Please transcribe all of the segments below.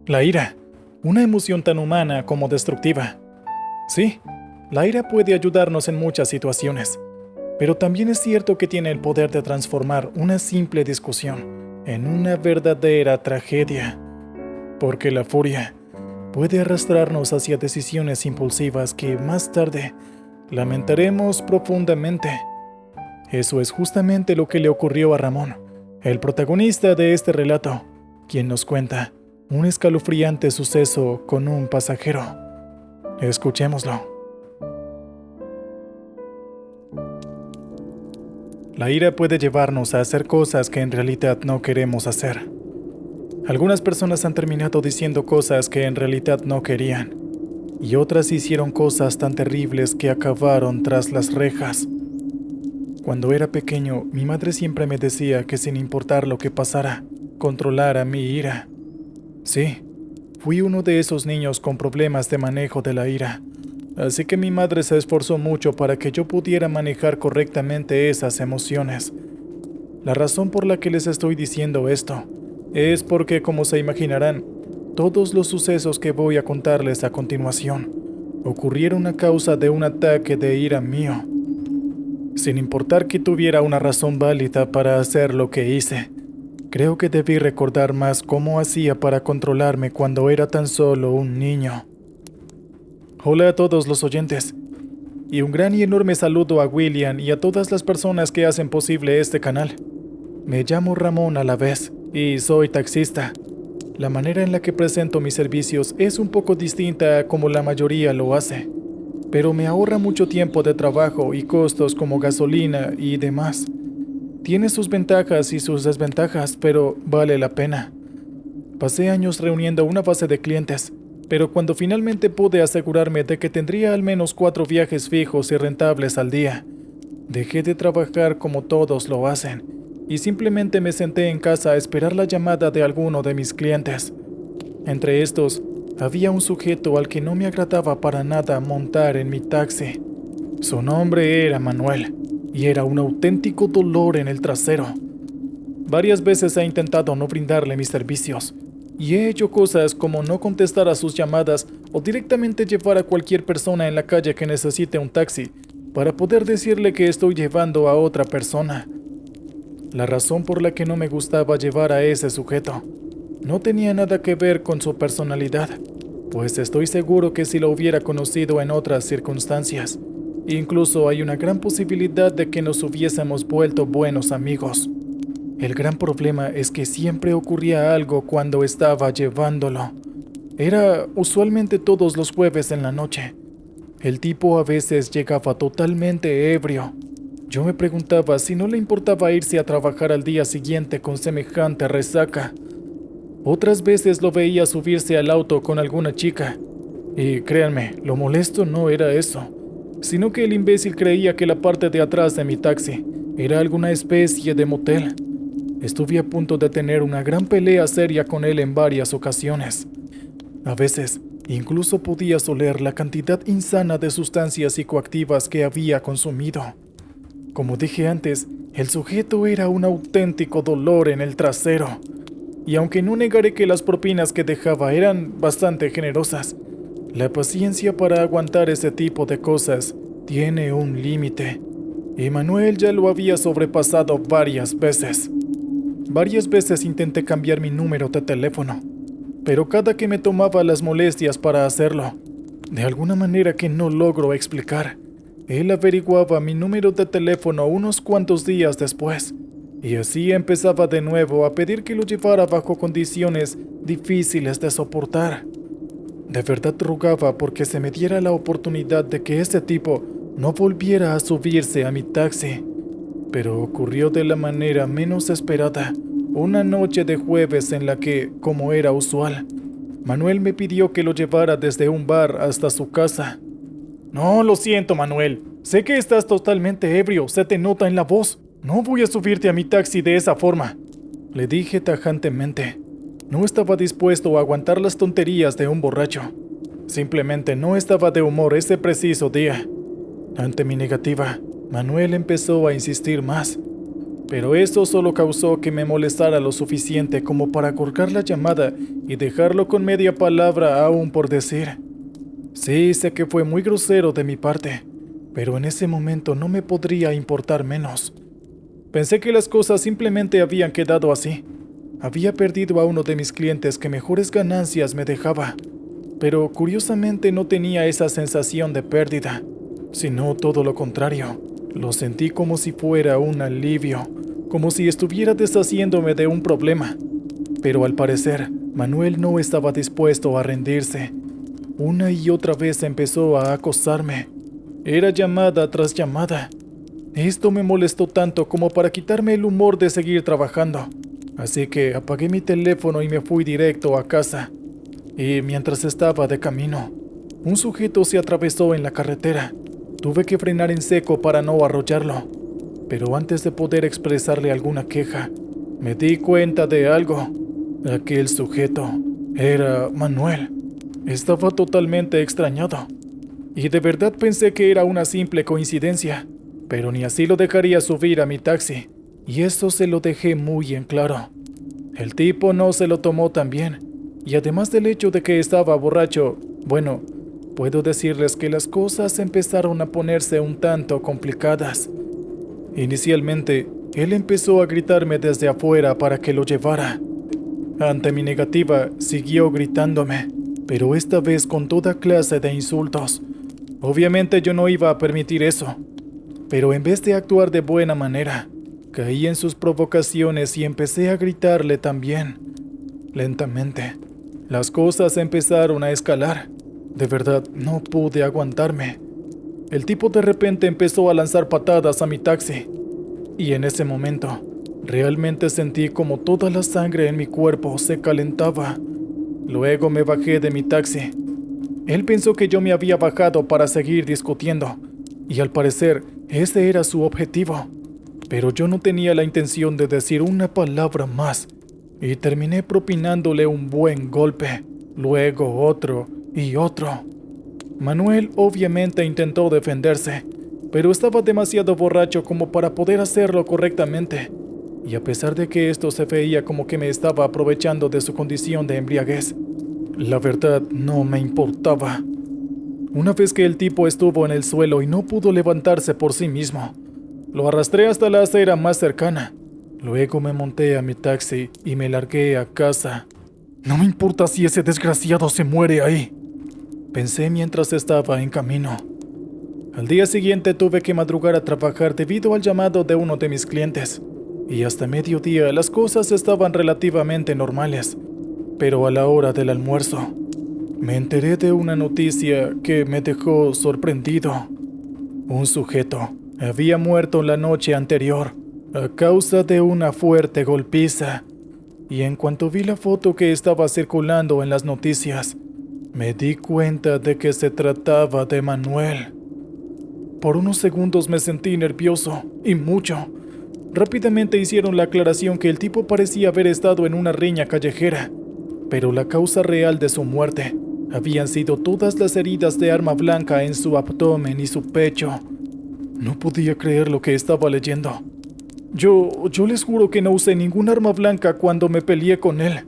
La ira, una emoción tan humana como destructiva. Sí, la ira puede ayudarnos en muchas situaciones, pero también es cierto que tiene el poder de transformar una simple discusión en una verdadera tragedia, porque la furia puede arrastrarnos hacia decisiones impulsivas que más tarde lamentaremos profundamente. Eso es justamente lo que le ocurrió a Ramón, el protagonista de este relato, quien nos cuenta un escalofriante suceso con un pasajero. Escuchémoslo. La ira puede llevarnos a hacer cosas que en realidad no queremos hacer. Algunas personas han terminado diciendo cosas que en realidad no querían, y otras hicieron cosas tan terribles que acabaron tras las rejas. Cuando era pequeño, mi madre siempre me decía que sin importar lo que pasara, controlara mi ira. Sí, fui uno de esos niños con problemas de manejo de la ira, así que mi madre se esforzó mucho para que yo pudiera manejar correctamente esas emociones. La razón por la que les estoy diciendo esto es porque, como se imaginarán, todos los sucesos que voy a contarles a continuación ocurrieron a causa de un ataque de ira mío. Sin importar que tuviera una razón válida para hacer lo que hice, creo que debí recordar más cómo hacía para controlarme cuando era tan solo un niño. Hola a todos los oyentes, y un gran y enorme saludo a William y a todas las personas que hacen posible este canal. Me llamo Ramón a la vez, y soy taxista. La manera en la que presento mis servicios es un poco distinta a como la mayoría lo hace, pero me ahorra mucho tiempo de trabajo y costos como gasolina y demás. Tiene sus ventajas y sus desventajas, pero vale la pena. Pasé años reuniendo una base de clientes, pero cuando finalmente pude asegurarme de que tendría al menos 4 viajes fijos y rentables al día, dejé de trabajar como todos lo hacen y simplemente me senté en casa a esperar la llamada de alguno de mis clientes. Entre estos, había un sujeto al que no me agradaba para nada montar en mi taxi. Su nombre era Manuel, y era un auténtico dolor en el trasero. Varias veces he intentado no brindarle mis servicios, y he hecho cosas como no contestar a sus llamadas o directamente llevar a cualquier persona en la calle que necesite un taxi, para poder decirle que estoy llevando a otra persona. La razón por la que no me gustaba llevar a ese sujeto no tenía nada que ver con su personalidad, pues estoy seguro que si lo hubiera conocido en otras circunstancias, incluso hay una gran posibilidad de que nos hubiésemos vuelto buenos amigos. El gran problema es que siempre ocurría algo cuando estaba llevándolo. Era usualmente todos los jueves en la noche. El tipo a veces llegaba totalmente ebrio. Yo me preguntaba si no le importaba irse a trabajar al día siguiente con semejante resaca. Otras veces lo veía subirse al auto con alguna chica. Y créanme, lo molesto no era eso, sino que el imbécil creía que la parte de atrás de mi taxi era alguna especie de motel. Estuve a punto de tener una gran pelea seria con él en varias ocasiones. A veces, incluso podía oler la cantidad insana de sustancias psicoactivas que había consumido. Como dije antes, el sujeto era un auténtico dolor en el trasero. Y aunque no negaré que las propinas que dejaba eran bastante generosas, la paciencia para aguantar ese tipo de cosas tiene un límite. Y Manuel ya lo había sobrepasado varias veces. Varias veces intenté cambiar mi número de teléfono, pero cada que me tomaba las molestias para hacerlo, de alguna manera que no logro explicar, él averiguaba mi número de teléfono unos cuantos días después, y así empezaba de nuevo a pedir que lo llevara bajo condiciones difíciles de soportar. De verdad rogaba porque se me diera la oportunidad de que ese tipo no volviera a subirse a mi taxi. Pero ocurrió de la manera menos esperada, una noche de jueves en la que, como era usual, Manuel me pidió que lo llevara desde un bar hasta su casa. No, lo siento, Manuel. Sé que estás totalmente ebrio, se te nota en la voz. No voy a subirte a mi taxi de esa forma, le dije tajantemente. No estaba dispuesto a aguantar las tonterías de un borracho. Simplemente no estaba de humor ese preciso día. Ante mi negativa, Manuel empezó a insistir más. pero eso solo causó que me molestara lo suficiente como para colgar la llamada y dejarlo con media palabra aún por decir. Sí, sé que fue muy grosero de mi parte, pero en ese momento no me podría importar menos. Pensé que las cosas simplemente habían quedado así. Había perdido a uno de mis clientes que mejores ganancias me dejaba, pero curiosamente no tenía esa sensación de pérdida, sino todo lo contrario. Lo sentí como si fuera un alivio, como si estuviera deshaciéndome de un problema. Pero al parecer, Manuel no estaba dispuesto a rendirse. Una y otra vez empezó a acosarme. Era llamada tras llamada. Esto me molestó tanto como para quitarme el humor de seguir trabajando. Así que apagué mi teléfono y me fui directo a casa. Y mientras estaba de camino, un sujeto se atravesó en la carretera. Tuve que frenar en seco para no arrollarlo. Pero antes de poder expresarle alguna queja, me di cuenta de algo. Aquel sujeto era Manuel. Estaba totalmente extrañado. Y de verdad pensé que era una simple coincidencia, pero ni así lo dejaría subir a mi taxi. Y eso se lo dejé muy en claro. El tipo no se lo tomó tan bien. Y además del hecho de que estaba borracho, bueno, puedo decirles que las cosas empezaron a ponerse un tanto complicadas. Inicialmente, él empezó a gritarme desde afuera para que lo llevara. Ante mi negativa, siguió gritándome, pero esta vez con toda clase de insultos. Obviamente yo no iba a permitir eso, pero en vez de actuar de buena manera, caí en sus provocaciones y empecé a gritarle también. Lentamente, las cosas empezaron a escalar. De verdad, no pude aguantarme. El tipo de repente empezó a lanzar patadas a mi taxi. Y en ese momento, realmente sentí como toda la sangre en mi cuerpo se calentaba. Luego me bajé de mi taxi. Él pensó que yo me había bajado para seguir discutiendo. Y al parecer, ese era su objetivo. Pero yo no tenía la intención de decir una palabra más. Y terminé propinándole un buen golpe. Luego otro y otro. Manuel obviamente intentó defenderse, pero estaba demasiado borracho como para poder hacerlo correctamente. Y a pesar de que esto se veía como que me estaba aprovechando de su condición de embriaguez, la verdad no me importaba. Una vez que el tipo estuvo en el suelo y no pudo levantarse por sí mismo, lo arrastré hasta la acera más cercana. Luego me monté a mi taxi y me largué a casa. No me importa si ese desgraciado se muere ahí, pensé mientras estaba en camino. Al día siguiente tuve que madrugar a trabajar debido al llamado de uno de mis clientes. Y hasta mediodía las cosas estaban relativamente normales. Pero a la hora del almuerzo, me enteré de una noticia que me dejó sorprendido. Un sujeto había muerto la noche anterior a causa de una fuerte golpiza. Y en cuanto vi la foto que estaba circulando en las noticias, me di cuenta de que se trataba de Manuel. Por unos segundos me sentí nervioso, y mucho. Rápidamente hicieron la aclaración que el tipo parecía haber estado en una riña callejera, pero la causa real de su muerte habían sido todas las heridas de arma blanca en su abdomen y su pecho. No podía creer lo que estaba leyendo. Yo les juro que no usé ningún arma blanca cuando me peleé con él.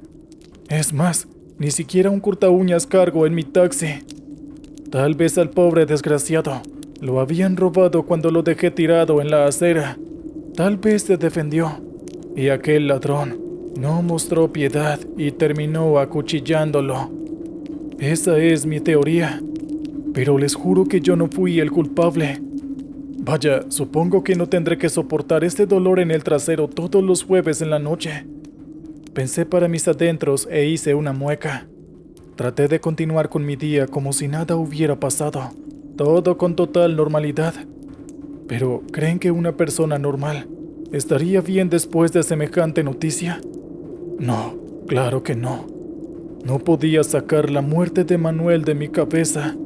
Es más, ni siquiera un cortaúñas cargo en mi taxi. Tal vez al pobre desgraciado lo habían robado cuando lo dejé tirado en la acera. Tal vez se defendió. Y aquel ladrón no mostró piedad y terminó acuchillándolo. Esa es mi teoría. Pero les juro que yo no fui el culpable. Vaya, supongo que no tendré que soportar este dolor en el trasero todos los jueves en la noche. Pensé para mis adentros e hice una mueca. Traté de continuar con mi día como si nada hubiera pasado, todo con total normalidad. Pero, ¿creen que una persona normal estaría bien después de semejante noticia? No, claro que no. No podía sacar la muerte de Manuel de mi cabeza.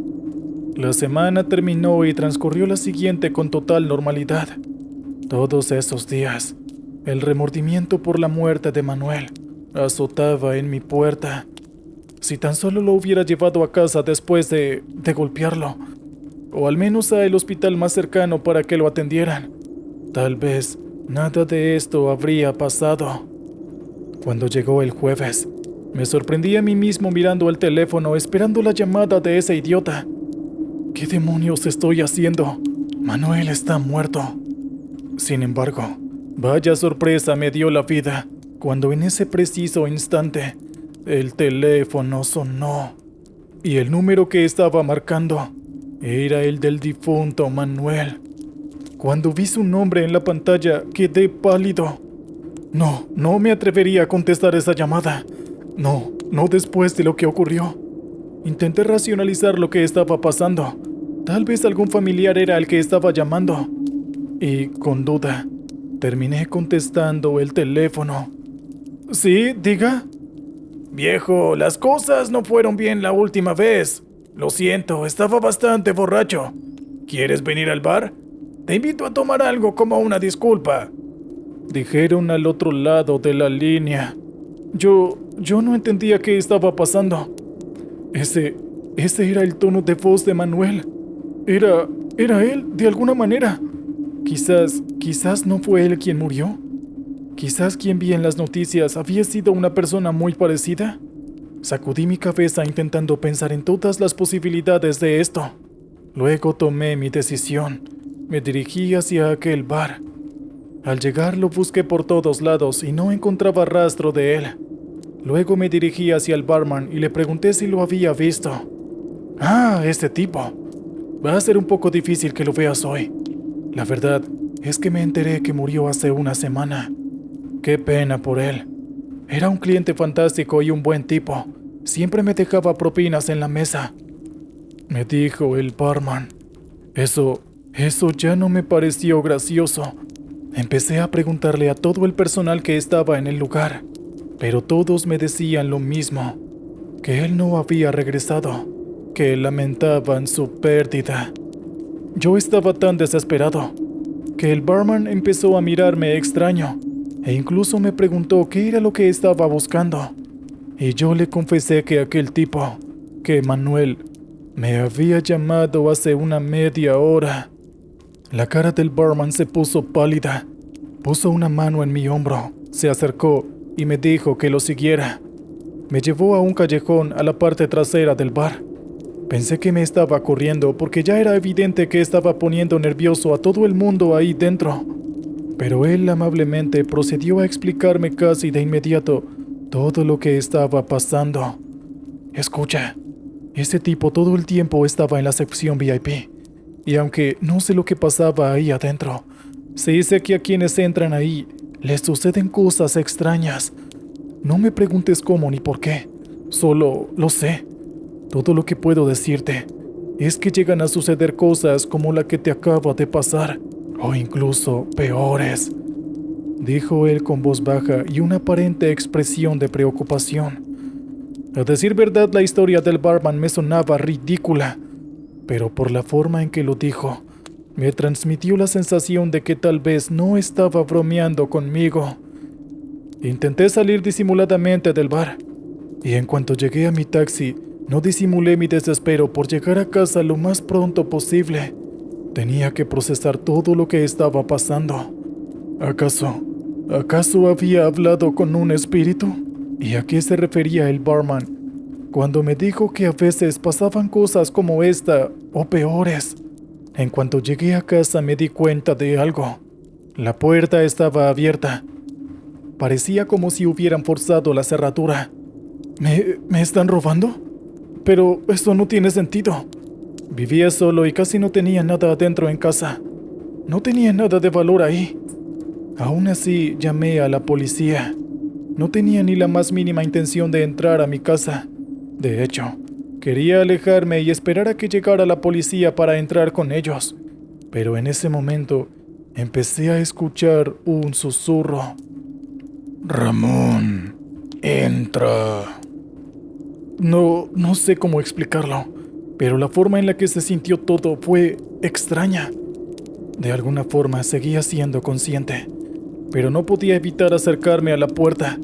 La semana terminó y transcurrió la siguiente con total normalidad. Todos esos días, el remordimiento por la muerte de Manuel azotaba en mi puerta. Si tan solo lo hubiera llevado a casa después de golpearlo, o al menos a el hospital más cercano para que lo atendieran, tal vez nada de esto habría pasado. Cuando llegó el jueves, me sorprendí a mí mismo mirando el teléfono esperando la llamada de ese idiota. ¿Qué demonios estoy haciendo? Manuel está muerto. Sin embargo, vaya sorpresa me dio la vida cuando en ese preciso instante el teléfono sonó y el número que estaba marcando era el del difunto Manuel. Cuando vi su nombre en la pantalla quedé pálido. No me atrevería a contestar esa llamada. No después de lo que ocurrió. Intenté racionalizar lo que estaba pasando. Tal vez algún familiar era el que estaba llamando. Y, con duda, terminé contestando el teléfono. ¿Sí? ¿Diga? Viejo, las cosas no fueron bien la última vez. Lo siento, estaba bastante borracho. ¿Quieres venir al bar? Te invito a tomar algo como una disculpa. Dijeron al otro lado de la línea. Yo no entendía qué estaba pasando. Ese era el tono de voz de Manuel. Era él, de alguna manera. Quizás no fue él quien murió. Quizás quien vi en las noticias había sido una persona muy parecida. Sacudí mi cabeza intentando pensar en todas las posibilidades de esto. Luego tomé mi decisión. Me dirigí hacia aquel bar. Al llegar lo busqué por todos lados y no encontraba rastro de él. Luego me dirigí hacia el barman y le pregunté si lo había visto. Ah, este tipo. Va a ser un poco difícil que lo veas hoy. La verdad es que me enteré que murió hace una semana. Qué pena por él. Era un cliente fantástico y un buen tipo. Siempre me dejaba propinas en la mesa. Me dijo el barman. Eso ya no me pareció gracioso. Empecé a preguntarle a todo el personal que estaba en el lugar, pero todos me decían lo mismo, que él no había regresado, que lamentaban su pérdida. Yo estaba tan desesperado, que el barman empezó a mirarme extraño, e incluso me preguntó qué era lo que estaba buscando. Y yo le confesé que aquel tipo, que Manuel, me había llamado hace una media hora. La cara del barman se puso pálida. Puso una mano en mi hombro, se acercó y me dijo que lo siguiera. Me llevó a un callejón a la parte trasera del bar. Pensé que me estaba corriendo porque ya era evidente que estaba poniendo nervioso a todo el mundo ahí dentro. Pero él amablemente procedió a explicarme casi de inmediato todo lo que estaba pasando. Escucha, ese tipo todo el tiempo estaba en la sección VIP. Y aunque no sé lo que pasaba ahí adentro, se dice que a quienes entran ahí les suceden cosas extrañas. No me preguntes cómo ni por qué, solo lo sé. Todo lo que puedo decirte es que llegan a suceder cosas como la que te acaba de pasar, o incluso peores, dijo él con voz baja y una aparente expresión de preocupación. A decir verdad, la historia del barman me sonaba ridícula, pero por la forma en que lo dijo, me transmitió la sensación de que tal vez no estaba bromeando conmigo. Intenté salir disimuladamente del bar, y en cuanto llegué a mi taxi, no disimulé mi desespero por llegar a casa lo más pronto posible. Tenía que procesar todo lo que estaba pasando. ¿Acaso había hablado con un espíritu? ¿Y a qué se refería el barman cuando me dijo que a veces pasaban cosas como esta o peores? En cuanto llegué a casa me di cuenta de algo. La puerta estaba abierta. Parecía como si hubieran forzado la cerradura. ¿Me están robando? Pero eso no tiene sentido. Vivía solo y casi no tenía nada adentro en casa. No tenía nada de valor ahí. Aún así, llamé a la policía. No tenía ni la más mínima intención de entrar a mi casa. De hecho, quería alejarme y esperar a que llegara la policía para entrar con ellos. Pero en ese momento, empecé a escuchar un susurro. Ramón, entra. No sé cómo explicarlo, pero la forma en la que se sintió todo fue extraña. De alguna forma seguía siendo consciente, pero no podía evitar acercarme a la puerta.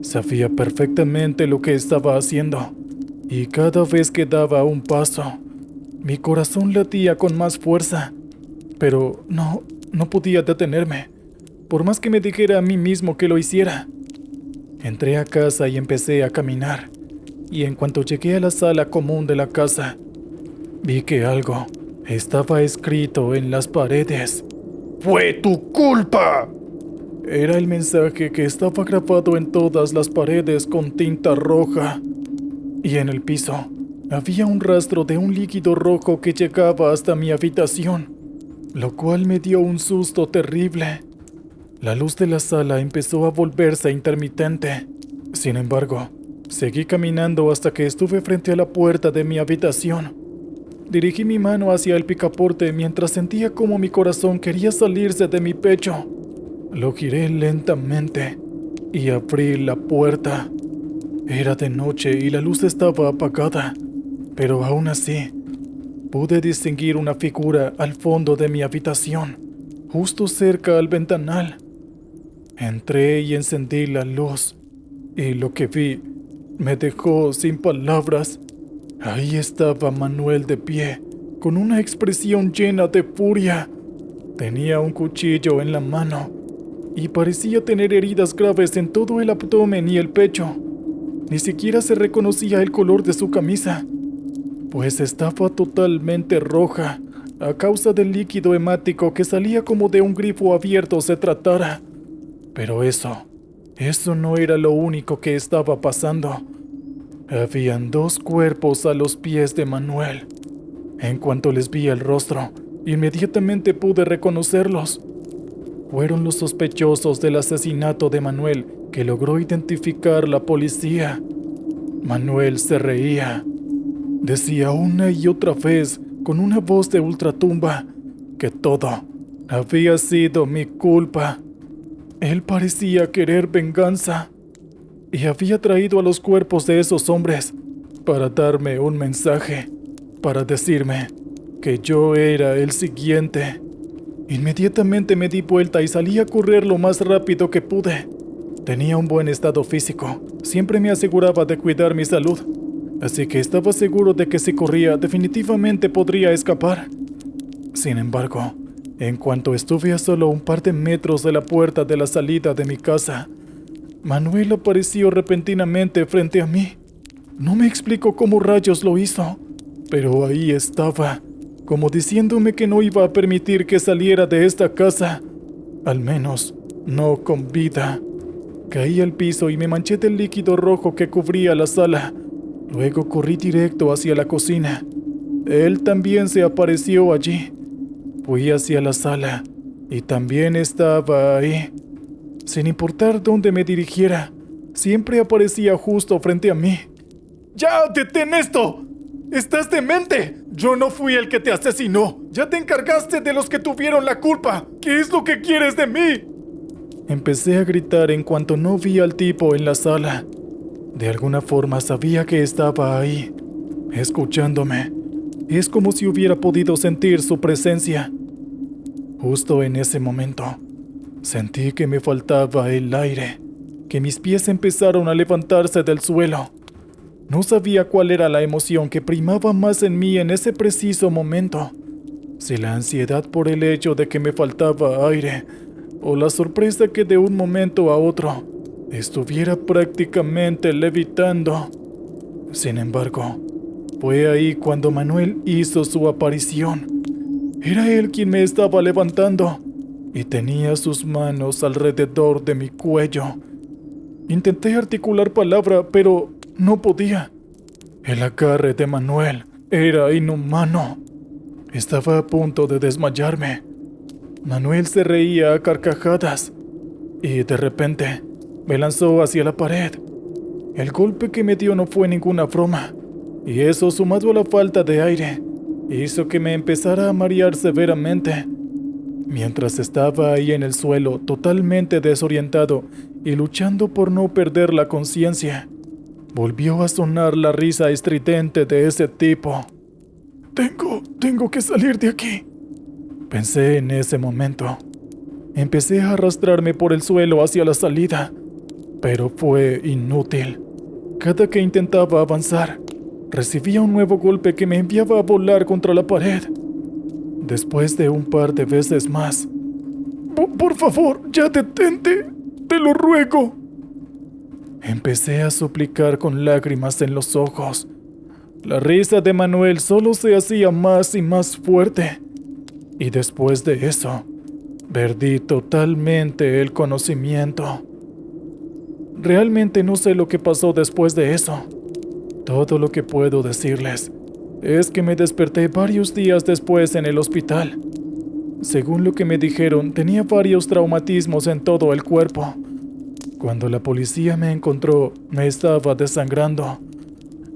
Sabía perfectamente lo que estaba haciendo, y cada vez que daba un paso, mi corazón latía con más fuerza, pero no podía detenerme. por más que me dijera a mí mismo que lo hiciera. Entré a casa y empecé a caminar, y en cuanto llegué a la sala común de la casa, vi que algo estaba escrito en las paredes. ¡Fue tu culpa! Era el mensaje que estaba grabado en todas las paredes con tinta roja, y en el piso había un rastro de un líquido rojo que llegaba hasta mi habitación, lo cual me dio un susto terrible. La luz de la sala empezó a volverse intermitente. Sin embargo, seguí caminando hasta que estuve frente a la puerta de mi habitación. Dirigí mi mano hacia el picaporte mientras sentía como mi corazón quería salirse de mi pecho. Lo giré lentamente y abrí la puerta. Era de noche y la luz estaba apagada, pero aún así pude distinguir una figura al fondo de mi habitación, justo cerca al ventanal. Entré y encendí la luz, y lo que vi me dejó sin palabras. Ahí estaba Manuel de pie, con una expresión llena de furia. Tenía un cuchillo en la mano, y parecía tener heridas graves en todo el abdomen y el pecho. Ni siquiera se reconocía el color de su camisa, pues estaba totalmente roja, a causa del líquido hemático que salía como de un grifo abierto se tratara. Pero eso no era lo único que estaba pasando. Habían dos cuerpos a los pies de Manuel. En cuanto les vi el rostro, inmediatamente pude reconocerlos. Fueron los sospechosos del asesinato de Manuel que logró identificar la policía. Manuel se reía. Decía una y otra vez, con una voz de ultratumba, que todo había sido mi culpa. Él parecía querer venganza, y había traído a los cuerpos de esos hombres para darme un mensaje, para decirme que yo era el siguiente. Inmediatamente me di vuelta y salí a correr lo más rápido que pude. Tenía un buen estado físico, siempre me aseguraba de cuidar mi salud, así que estaba seguro de que si corría definitivamente podría escapar. Sin embargo, en cuanto estuve a solo un par de metros de la puerta de la salida de mi casa, Manuel apareció repentinamente frente a mí. No me explico cómo rayos lo hizo, pero ahí estaba, como diciéndome que no iba a permitir que saliera de esta casa, al menos no con vida. Caí al piso y me manché del líquido rojo que cubría la sala. Luego corrí directo hacia la cocina. Él también se apareció allí. Fui hacia la sala y también estaba ahí. Sin importar dónde me dirigiera, siempre aparecía justo frente a mí. ¡Ya, detén esto! ¡Estás demente! Yo no fui el que te asesinó. Ya te encargaste de los que tuvieron la culpa. ¿Qué es lo que quieres de mí? Empecé a gritar en cuanto no vi al tipo en la sala. De alguna forma sabía que estaba ahí, escuchándome. Es como si hubiera podido sentir su presencia. Justo en ese momento, sentí que me faltaba el aire, que mis pies empezaron a levantarse del suelo. No sabía cuál era la emoción que primaba más en mí en ese preciso momento. Si la ansiedad por el hecho de que me faltaba aire, o la sorpresa que de un momento a otro estuviera prácticamente levitando. Sin embargo, fue ahí cuando Manuel hizo su aparición. Era él quien me estaba levantando y tenía sus manos alrededor de mi cuello. Intenté articular palabra, pero no podía. El agarre de Manuel era inhumano. Estaba a punto de desmayarme. Manuel se reía a carcajadas y de repente me lanzó hacia la pared. El golpe que me dio no fue ninguna broma, y eso, sumado a la falta de aire, hizo que me empezara a marear severamente. Mientras estaba ahí en el suelo, totalmente desorientado y luchando por no perder la conciencia, volvió a sonar la risa estridente de ese tipo. Tengo que salir de aquí, pensé en ese momento. Empecé a arrastrarme por el suelo hacia la salida, pero fue inútil. Cada que intentaba avanzar, recibía un nuevo golpe que me enviaba a volar contra la pared. Después de un par de veces más, Por favor, ya detente. Te lo ruego. Empecé a suplicar con lágrimas en los ojos. La risa de Manuel solo se hacía más y más fuerte. Y después de eso, perdí totalmente el conocimiento. Realmente no sé lo que pasó después de eso. Todo lo que puedo decirles es que me desperté varios días después en el hospital. Según lo que me dijeron, tenía varios traumatismos en todo el cuerpo. Cuando la policía me encontró, me estaba desangrando.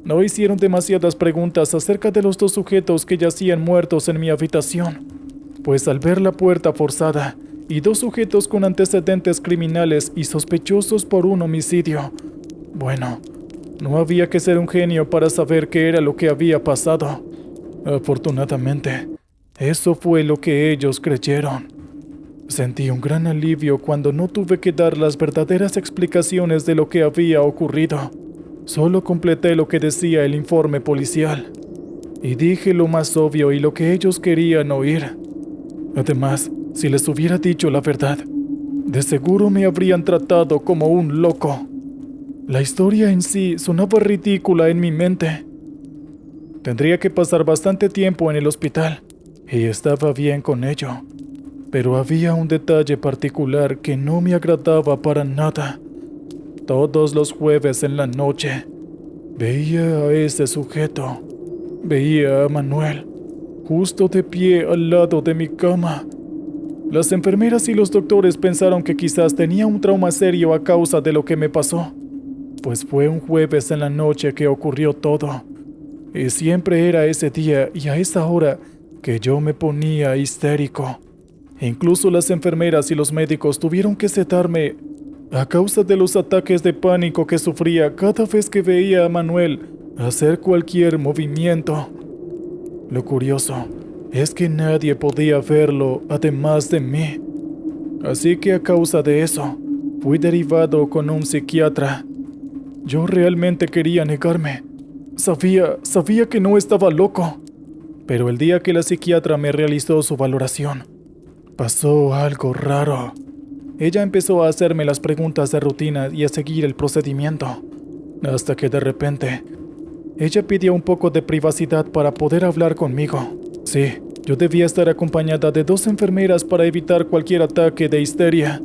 No hicieron demasiadas preguntas acerca de los 2 sujetos que yacían muertos en mi habitación, pues al ver la puerta forzada y 2 sujetos con antecedentes criminales y sospechosos por un homicidio, bueno, no había que ser un genio para saber qué era lo que había pasado. Afortunadamente, eso fue lo que ellos creyeron. Sentí un gran alivio cuando no tuve que dar las verdaderas explicaciones de lo que había ocurrido. Solo completé lo que decía el informe policial. Y dije lo más obvio y lo que ellos querían oír. Además, si les hubiera dicho la verdad, de seguro me habrían tratado como un loco. La historia en sí sonaba ridícula en mi mente. Tendría que pasar bastante tiempo en el hospital, y estaba bien con ello. Pero había un detalle particular que no me agradaba para nada. Todos los jueves en la noche, veía a ese sujeto. Veía a Manuel, justo de pie al lado de mi cama. Las enfermeras y los doctores pensaron que quizás tenía un trauma serio a causa de lo que me pasó, pues fue un jueves en la noche que ocurrió todo. Y siempre era ese día y a esa hora que yo me ponía histérico. Incluso las enfermeras y los médicos tuvieron que sedarme a causa de los ataques de pánico que sufría cada vez que veía a Manuel hacer cualquier movimiento. Lo curioso es que nadie podía verlo además de mí. Así que a causa de eso, fui derivado con un psiquiatra. Yo realmente quería negarme. Sabía que no estaba loco. Pero el día que la psiquiatra me realizó su valoración, pasó algo raro. Ella empezó a hacerme las preguntas de rutina y a seguir el procedimiento, hasta que de repente, ella pidió un poco de privacidad para poder hablar conmigo. Sí, yo debía estar acompañada de 2 enfermeras para evitar cualquier ataque de histeria.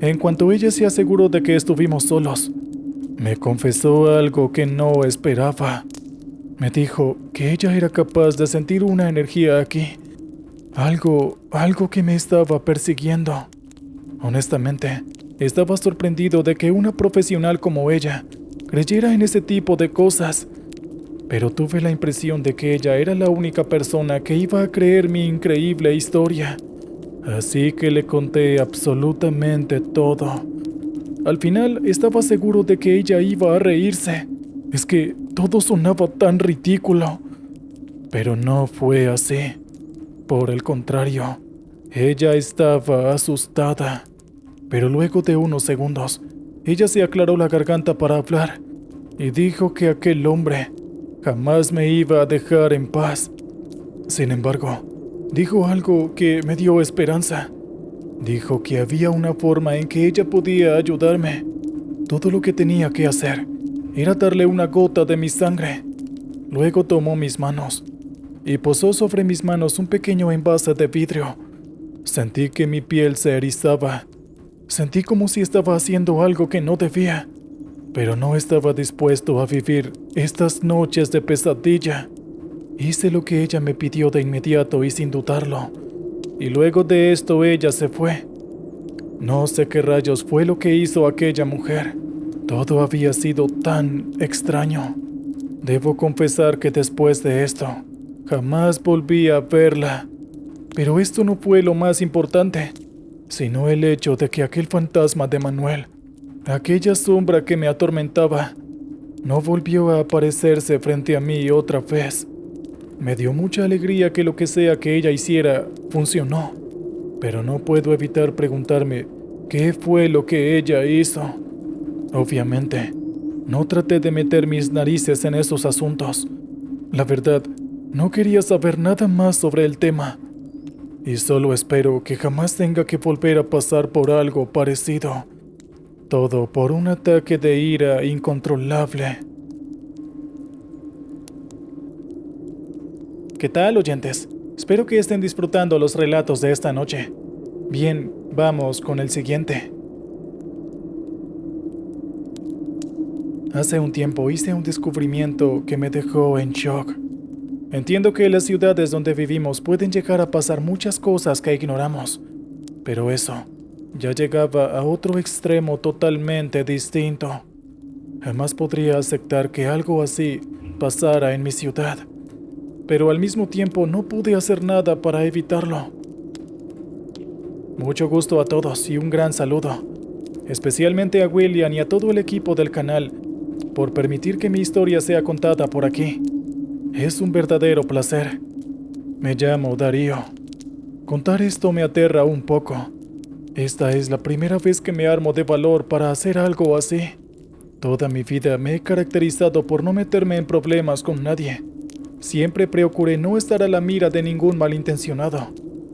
En cuanto ella se aseguró de que estuvimos solos, me confesó algo que no esperaba. Me dijo que ella era capaz de sentir una energía aquí. Algo que me estaba persiguiendo. Honestamente, estaba sorprendido de que una profesional como ella creyera en ese tipo de cosas. Pero tuve la impresión de que ella era la única persona que iba a creer mi increíble historia. Así que le conté absolutamente todo. Al final estaba seguro de que ella iba a reírse. Es que todo sonaba tan ridículo. Pero no fue así. Por el contrario, ella estaba asustada. Pero luego de unos segundos, ella se aclaró la garganta para hablar y dijo que aquel hombre jamás me iba a dejar en paz. Sin embargo, dijo algo que me dio esperanza. Dijo que había una forma en que ella podía ayudarme. Todo lo que tenía que hacer era darle una gota de mi sangre. Luego tomó mis manos y posó sobre mis manos un pequeño envase de vidrio. Sentí que mi piel se erizaba. Sentí como si estaba haciendo algo que no debía, pero no estaba dispuesto a vivir estas noches de pesadilla. Hice lo que ella me pidió de inmediato y sin dudarlo, y luego de esto ella se fue. No sé qué rayos fue lo que hizo aquella mujer. Todo había sido tan extraño. Debo confesar que después de esto, jamás volví a verla. Pero esto no fue lo más importante, sino el hecho de que aquel fantasma de Manuel, aquella sombra que me atormentaba, no volvió a aparecerse frente a mí otra vez. Me dio mucha alegría que lo que sea que ella hiciera funcionó, pero no puedo evitar preguntarme qué fue lo que ella hizo. Obviamente, no traté de meter mis narices en esos asuntos. La verdad, no quería saber nada más sobre el tema. Y solo espero que jamás tenga que volver a pasar por algo parecido. Todo por un ataque de ira incontrolable. ¿Qué tal, oyentes? Espero que estén disfrutando los relatos de esta noche. Bien, vamos con el siguiente. Hace un tiempo hice un descubrimiento que me dejó en shock. Entiendo que en las ciudades donde vivimos pueden llegar a pasar muchas cosas que ignoramos, pero eso ya llegaba a otro extremo totalmente distinto. Jamás podría aceptar que algo así pasara en mi ciudad, pero al mismo tiempo no pude hacer nada para evitarlo. Mucho gusto a todos y un gran saludo, especialmente a William y a todo el equipo del canal, por permitir que mi historia sea contada por aquí. Es un verdadero placer. Me llamo Darío. Contar esto me aterra un poco. Esta es la primera vez que me armo de valor para hacer algo así. Toda mi vida me he caracterizado por no meterme en problemas con nadie. Siempre procuré no estar a la mira de ningún malintencionado.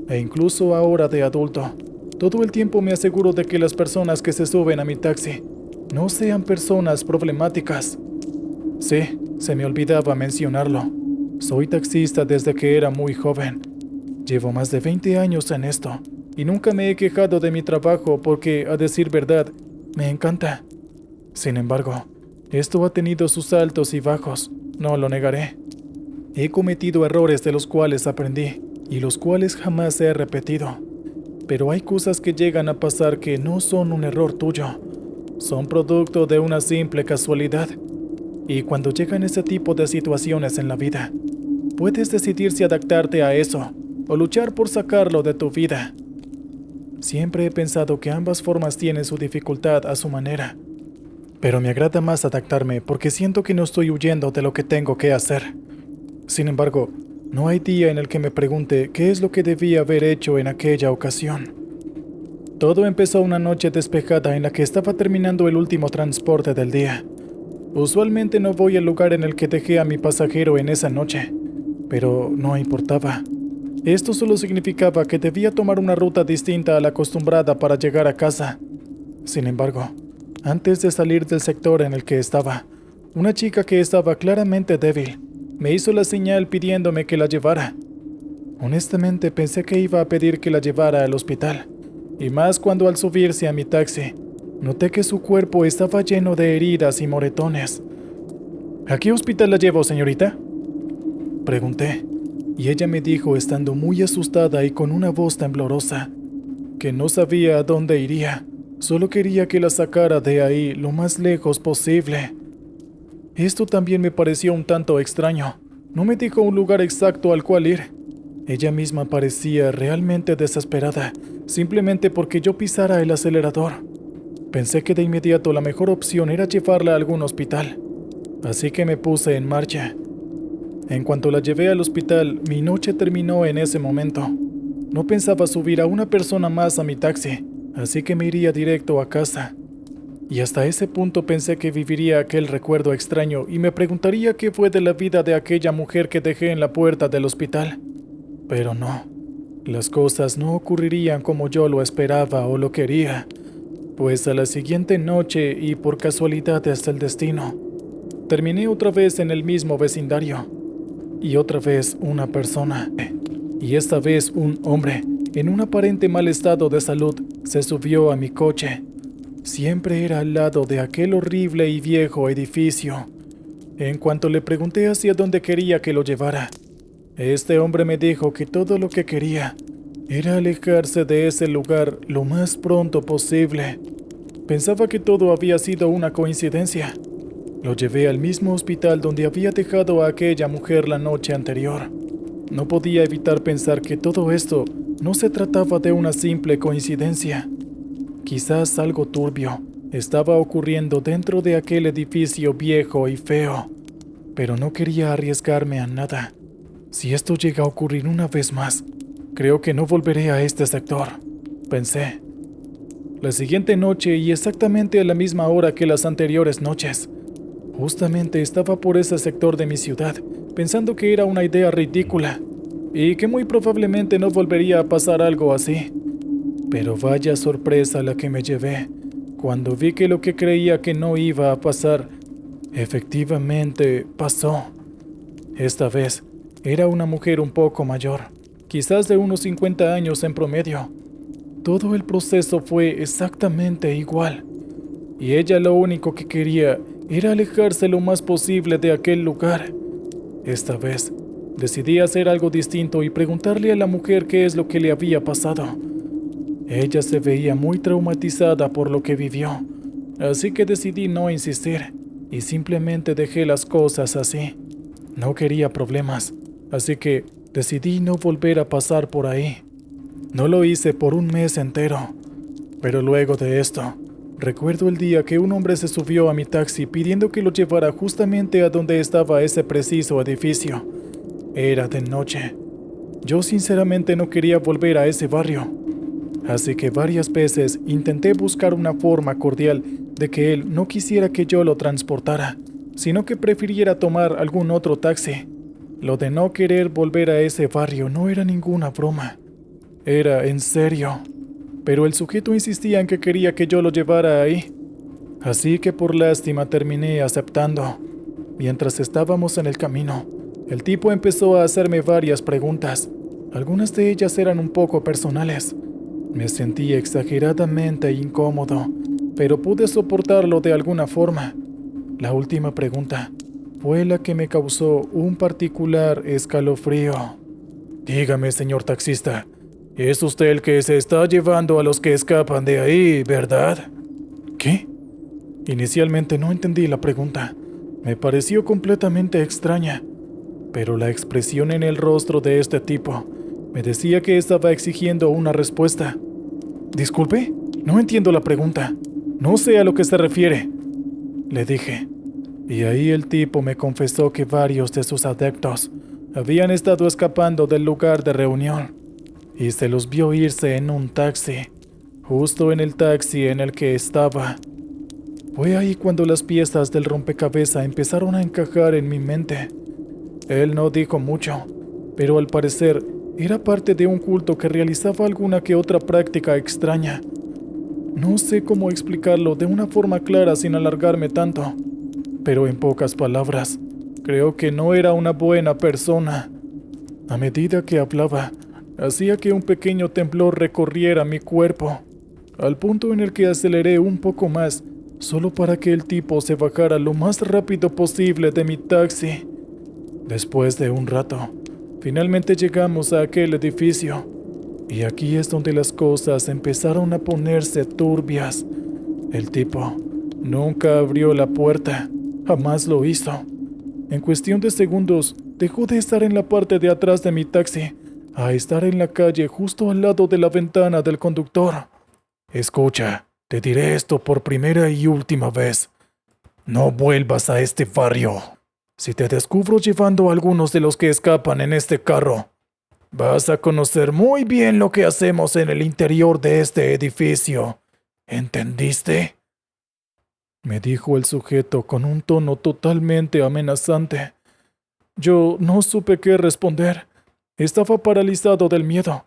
E incluso ahora de adulto, todo el tiempo me aseguro de que las personas que se suben a mi taxi no sean personas problemáticas. Sí, se me olvidaba mencionarlo. Soy taxista desde que era muy joven. Llevo más de 20 años en esto y nunca me he quejado de mi trabajo porque, a decir verdad, me encanta. Sin embargo, esto ha tenido sus altos y bajos, no lo negaré. He cometido errores de los cuales aprendí y los cuales jamás he repetido. Pero hay cosas que llegan a pasar que no son un error tuyo, son producto de una simple casualidad. Y cuando llegan ese tipo de situaciones en la vida, puedes decidir si adaptarte a eso o luchar por sacarlo de tu vida. Siempre he pensado que ambas formas tienen su dificultad a su manera, pero me agrada más adaptarme porque siento que no estoy huyendo de lo que tengo que hacer. Sin embargo, no hay día en el que me pregunte qué es lo que debía haber hecho en aquella ocasión. Todo empezó una noche despejada en la que estaba terminando el último transporte del día. Usualmente no voy al lugar en el que dejé a mi pasajero en esa noche, pero no importaba. Esto solo significaba que debía tomar una ruta distinta a la acostumbrada para llegar a casa. Sin embargo, antes de salir del sector en el que estaba, una chica que estaba claramente débil me hizo la señal pidiéndome que la llevara. Honestamente pensé que iba a pedir que la llevara al hospital, y más cuando al subirse a mi taxi, noté que su cuerpo estaba lleno de heridas y moretones. ¿A qué hospital la llevo, señorita?, pregunté, y ella me dijo, estando muy asustada y con una voz temblorosa, que no sabía a dónde iría, solo quería que la sacara de ahí lo más lejos posible. Esto también me pareció un tanto extraño. No me dijo un lugar exacto al cual ir. Ella misma parecía realmente desesperada, simplemente porque yo pisara el acelerador. Pensé que de inmediato la mejor opción era llevarla a algún hospital, así que me puse en marcha. En cuanto la llevé al hospital, mi noche terminó en ese momento. No pensaba subir a una persona más a mi taxi, así que me iría directo a casa. Y hasta ese punto pensé que viviría aquel recuerdo extraño y me preguntaría qué fue de la vida de aquella mujer que dejé en la puerta del hospital. Pero no, las cosas no ocurrirían como yo lo esperaba o lo quería. Pues a la siguiente noche, y por casualidad hasta el destino, terminé otra vez en el mismo vecindario. Y otra vez una persona, y esta vez un hombre, en un aparente mal estado de salud, se subió a mi coche. Siempre era al lado de aquel horrible y viejo edificio. En cuanto le pregunté hacia dónde quería que lo llevara, este hombre me dijo que todo lo que quería era alejarse de ese lugar lo más pronto posible. Pensaba que todo había sido una coincidencia. Lo llevé al mismo hospital donde había dejado a aquella mujer la noche anterior. No podía evitar pensar que todo esto no se trataba de una simple coincidencia. Quizás algo turbio estaba ocurriendo dentro de aquel edificio viejo y feo, pero no quería arriesgarme a nada. Si esto llega a ocurrir una vez más, creo que no volveré a este sector, pensé. La siguiente noche, y exactamente a la misma hora que las anteriores noches, justamente estaba por ese sector de mi ciudad, pensando que era una idea ridícula, y que muy probablemente no volvería a pasar algo así. Pero vaya sorpresa la que me llevé cuando vi que lo que creía que no iba a pasar, efectivamente pasó. Esta vez era una mujer un poco mayor, quizás de unos 50 años en promedio. Todo el proceso fue exactamente igual, y ella lo único que quería era alejarse lo más posible de aquel lugar. Esta vez decidí hacer algo distinto y preguntarle a la mujer qué es lo que le había pasado. Ella se veía muy traumatizada por lo que vivió, así que decidí no insistir y simplemente dejé las cosas así. No quería problemas, así que decidí no volver a pasar por ahí. No lo hice por un mes entero, pero luego de esto, recuerdo el día que un hombre se subió a mi taxi pidiendo que lo llevara justamente a donde estaba ese preciso edificio. Era de noche. Yo sinceramente no quería volver a ese barrio, así que varias veces intenté buscar una forma cordial de que él no quisiera que yo lo transportara, sino que prefiriera tomar algún otro taxi. Lo de no querer volver a ese barrio no era ninguna broma. Era en serio. Pero el sujeto insistía en que quería que yo lo llevara ahí. Así que por lástima terminé aceptando. Mientras estábamos en el camino, el tipo empezó a hacerme varias preguntas. Algunas de ellas eran un poco personales. Me sentí exageradamente incómodo, pero pude soportarlo de alguna forma. La última pregunta fue la que me causó un particular escalofrío. Dígame, señor taxista, ¿es usted el que se está llevando a los que escapan de ahí, verdad? ¿Qué? Inicialmente no entendí la pregunta. Me pareció completamente extraña, pero la expresión en el rostro de este tipo me decía que estaba exigiendo una respuesta. Disculpe, no entiendo la pregunta. No sé a lo que se refiere, le dije. Y ahí el tipo me confesó que varios de sus adeptos habían estado escapando del lugar de reunión y se los vio irse en un taxi, justo en el taxi en el que estaba. Fue ahí cuando las piezas del rompecabezas empezaron a encajar en mi mente. Él no dijo mucho, pero al parecer era parte de un culto que realizaba alguna que otra práctica extraña. No sé cómo explicarlo de una forma clara sin alargarme tanto, pero en pocas palabras, creo que no era una buena persona. A medida que hablaba, hacía que un pequeño temblor recorriera mi cuerpo, al punto en el que aceleré un poco más, solo para que el tipo se bajara lo más rápido posible de mi taxi. Después de un rato, finalmente llegamos a aquel edificio, y aquí es donde las cosas empezaron a ponerse turbias. El tipo nunca abrió la puerta, jamás lo hizo. En cuestión de segundos, dejó de estar en la parte de atrás de mi taxi a estar en la calle justo al lado de la ventana del conductor. Escucha, te diré esto por primera y última vez. No vuelvas a este barrio. Si te descubro llevando a algunos de los que escapan en este carro, vas a conocer muy bien lo que hacemos en el interior de este edificio. ¿Entendiste? Me dijo el sujeto con un tono totalmente amenazante. Yo no supe qué responder. Estaba paralizado del miedo.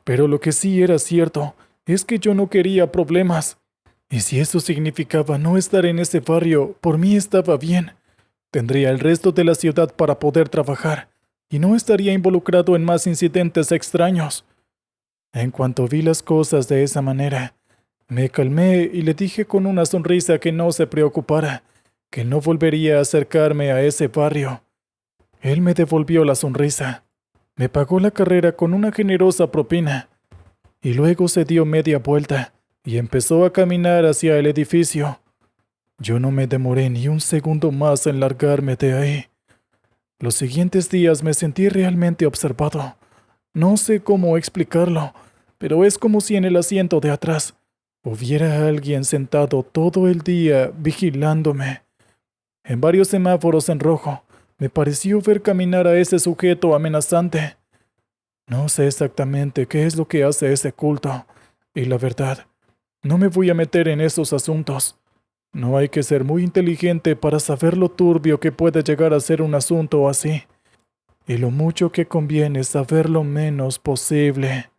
Pero lo que sí era cierto es que yo no quería problemas. Y si eso significaba no estar en ese barrio, por mí estaba bien. Tendría el resto de la ciudad para poder trabajar y no estaría involucrado en más incidentes extraños. En cuanto vi las cosas de esa manera, me calmé y le dije con una sonrisa que no se preocupara, que no volvería a acercarme a ese barrio. Él me devolvió la sonrisa, me pagó la carrera con una generosa propina, y luego se dio media vuelta y empezó a caminar hacia el edificio. Yo no me demoré ni un segundo más en largarme de ahí. Los siguientes días me sentí realmente observado. No sé cómo explicarlo, pero es como si en el asiento de atrás hubiera alguien sentado todo el día vigilándome. En varios semáforos en rojo, me pareció ver caminar a ese sujeto amenazante. No sé exactamente qué es lo que hace ese culto, y la verdad, no me voy a meter en esos asuntos. No hay que ser muy inteligente para saber lo turbio que puede llegar a ser un asunto así. y lo mucho que conviene saber lo menos posible.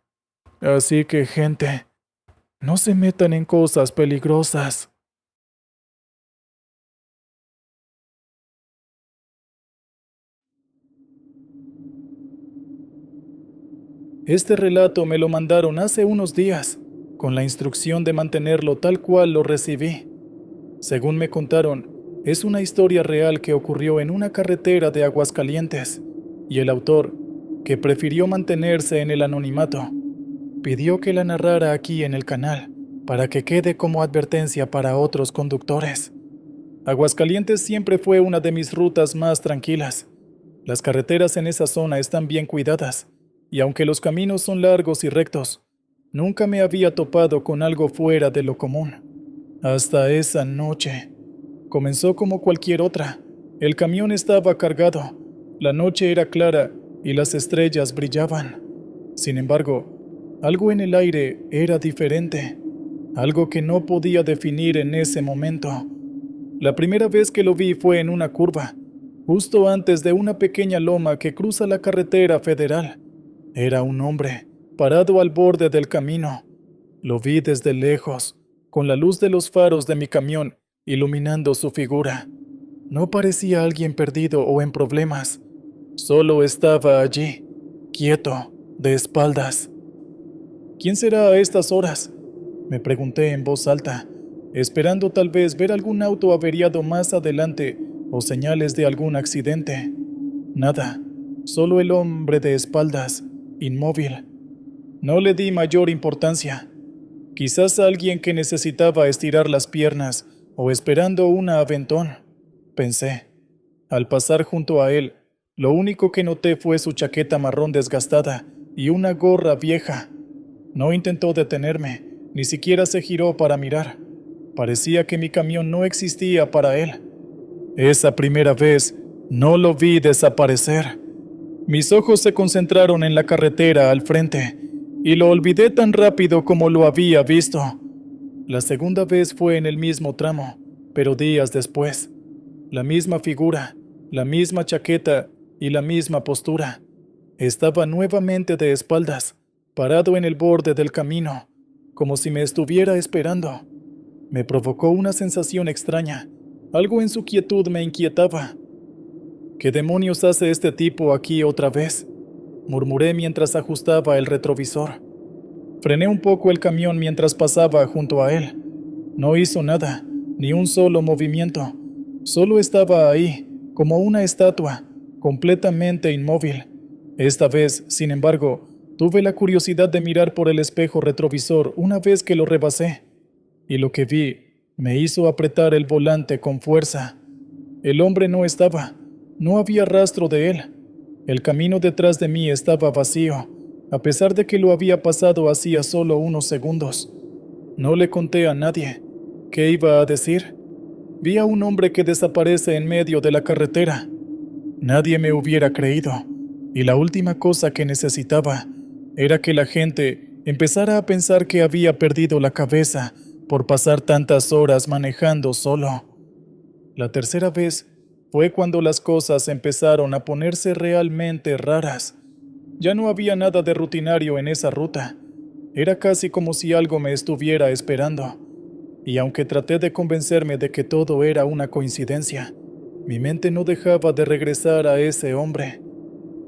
Así que, gente, no se metan en cosas peligrosas. Este relato me lo mandaron hace unos días, con la instrucción de mantenerlo tal cual lo recibí. Según me contaron, es una historia real que ocurrió en una carretera de Aguascalientes, y el autor, que prefirió mantenerse en el anonimato, pidió que la narrara aquí en el canal, para que quede como advertencia para otros conductores. Aguascalientes siempre fue una de mis rutas más tranquilas. Las carreteras en esa zona están bien cuidadas, y aunque los caminos son largos y rectos, nunca me había topado con algo fuera de lo común. Hasta esa noche. Comenzó como cualquier otra. El camión estaba cargado, la noche era clara y las estrellas brillaban. Sin embargo, algo en el aire era diferente, algo que no podía definir en ese momento. La primera vez que lo vi fue en una curva, justo antes de una pequeña loma que cruza la carretera federal. Era un hombre, parado al borde del camino. Lo vi desde lejos, con la luz de los faros de mi camión iluminando su figura. No parecía alguien perdido o en problemas. Solo estaba allí, quieto, de espaldas. ¿Quién será a estas horas?, me pregunté en voz alta, esperando tal vez ver algún auto averiado más adelante o señales de algún accidente. Nada, solo el hombre de espaldas, inmóvil. No le di mayor importancia. Quizás alguien que necesitaba estirar las piernas o esperando una aventón, pensé. Al pasar junto a él, lo único que noté fue su chaqueta marrón desgastada y una gorra vieja. No intentó detenerme, ni siquiera se giró para mirar. Parecía que mi camión no existía para él. Esa primera vez no lo vi desaparecer. Mis ojos se concentraron en la carretera al frente y lo olvidé tan rápido como lo había visto. La segunda vez fue en el mismo tramo, pero días después. La misma figura, la misma chaqueta y la misma postura. Estaba nuevamente de espaldas, parado en el borde del camino, como si me estuviera esperando. Me provocó una sensación extraña. Algo en su quietud me inquietaba. ¿Qué demonios hace este tipo aquí otra vez?, murmuré mientras ajustaba el retrovisor. Frené un poco el camión mientras pasaba junto a él. No hizo nada, ni un solo movimiento. Solo estaba ahí, como una estatua, completamente inmóvil. Esta vez, sin embargo, tuve la curiosidad de mirar por el espejo retrovisor una vez que lo rebasé, y lo que vi me hizo apretar el volante con fuerza. El hombre no estaba, no había rastro de él. El camino detrás de mí estaba vacío, a pesar de que lo había pasado hacía solo unos segundos. No le conté a nadie. ¿Qué iba a decir? Vi a un hombre que desaparece en medio de la carretera. Nadie me hubiera creído, y la última cosa que necesitaba era que la gente empezara a pensar que había perdido la cabeza por pasar tantas horas manejando solo. La tercera vez fue cuando las cosas empezaron a ponerse realmente raras. Ya no había nada de rutinario en esa ruta. Era casi como si algo me estuviera esperando. Y aunque traté de convencerme de que todo era una coincidencia, mi mente no dejaba de regresar a ese hombre.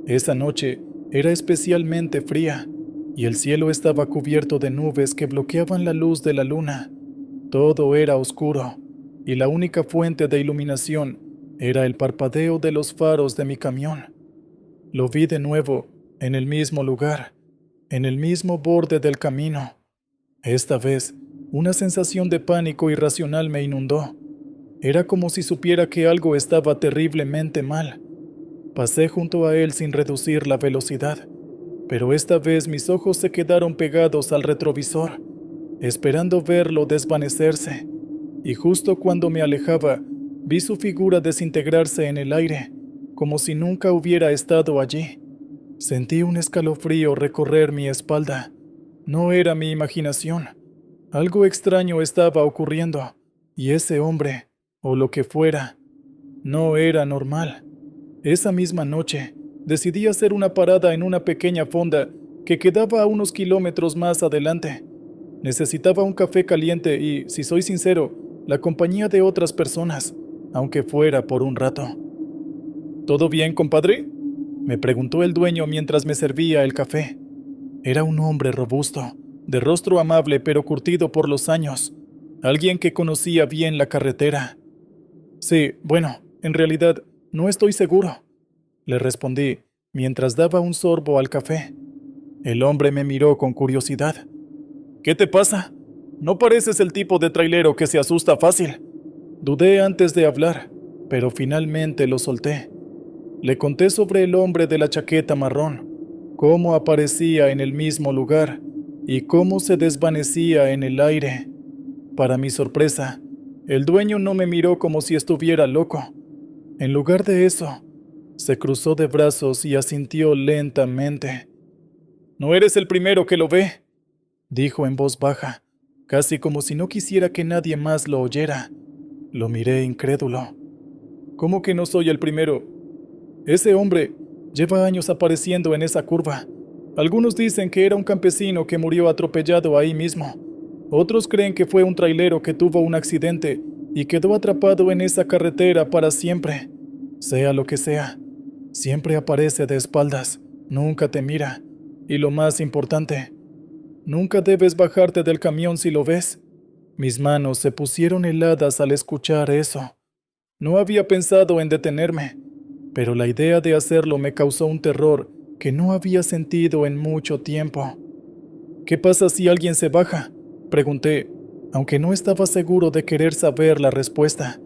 Esa noche era especialmente fría, y el cielo estaba cubierto de nubes que bloqueaban la luz de la luna. Todo era oscuro, y la única fuente de iluminación era el parpadeo de los faros de mi camión. Lo vi de nuevo, en el mismo lugar, en el mismo borde del camino. Esta vez, una sensación de pánico irracional me inundó. Era como si supiera que algo estaba terriblemente mal. Pasé junto a él sin reducir la velocidad, pero esta vez mis ojos se quedaron pegados al retrovisor, esperando verlo desvanecerse, y justo cuando me alejaba, vi su figura desintegrarse en el aire, como si nunca hubiera estado allí. Sentí un escalofrío recorrer mi espalda. No era mi imaginación. Algo extraño estaba ocurriendo, y ese hombre, o lo que fuera, no era normal. Esa misma noche, Decidí hacer una parada en una pequeña fonda que quedaba a unos kilómetros más adelante. Necesitaba un café caliente y, si soy sincero, la compañía de otras personas, aunque fuera por un rato. ¿Todo bien, compadre?, me preguntó el dueño mientras me servía el café. Era un hombre robusto, de rostro amable pero curtido por los años, alguien que conocía bien la carretera. Sí, bueno, en realidad, no estoy seguro, le respondí, mientras daba un sorbo al café. El hombre me miró con curiosidad. ¿Qué te pasa? No pareces el tipo de trailero que se asusta fácil. Dudé antes de hablar, pero finalmente lo solté. Le conté sobre el hombre de la chaqueta marrón, cómo aparecía en el mismo lugar y cómo se desvanecía en el aire. Para mi sorpresa, el dueño no me miró como si estuviera loco. En lugar de eso, se cruzó de brazos y asintió lentamente. «No eres el primero que lo ve», dijo en voz baja, casi como si no quisiera que nadie más lo oyera. Lo miré incrédulo. «¿Cómo que no soy el primero? Ese hombre lleva años apareciendo en esa curva. Algunos dicen que era un campesino que murió atropellado ahí mismo. Otros creen que fue un trailero que tuvo un accidente y quedó atrapado en esa carretera para siempre. Sea lo que sea, siempre aparece de espaldas, nunca te mira. Y lo más importante, nunca debes bajarte del camión si lo ves». Mis manos se pusieron heladas al escuchar eso. No había pensado en detenerme, pero la idea de hacerlo me causó un terror que no había sentido en mucho tiempo. «¿Qué pasa si alguien se baja?», pregunté, aunque no estaba seguro de querer saber la respuesta.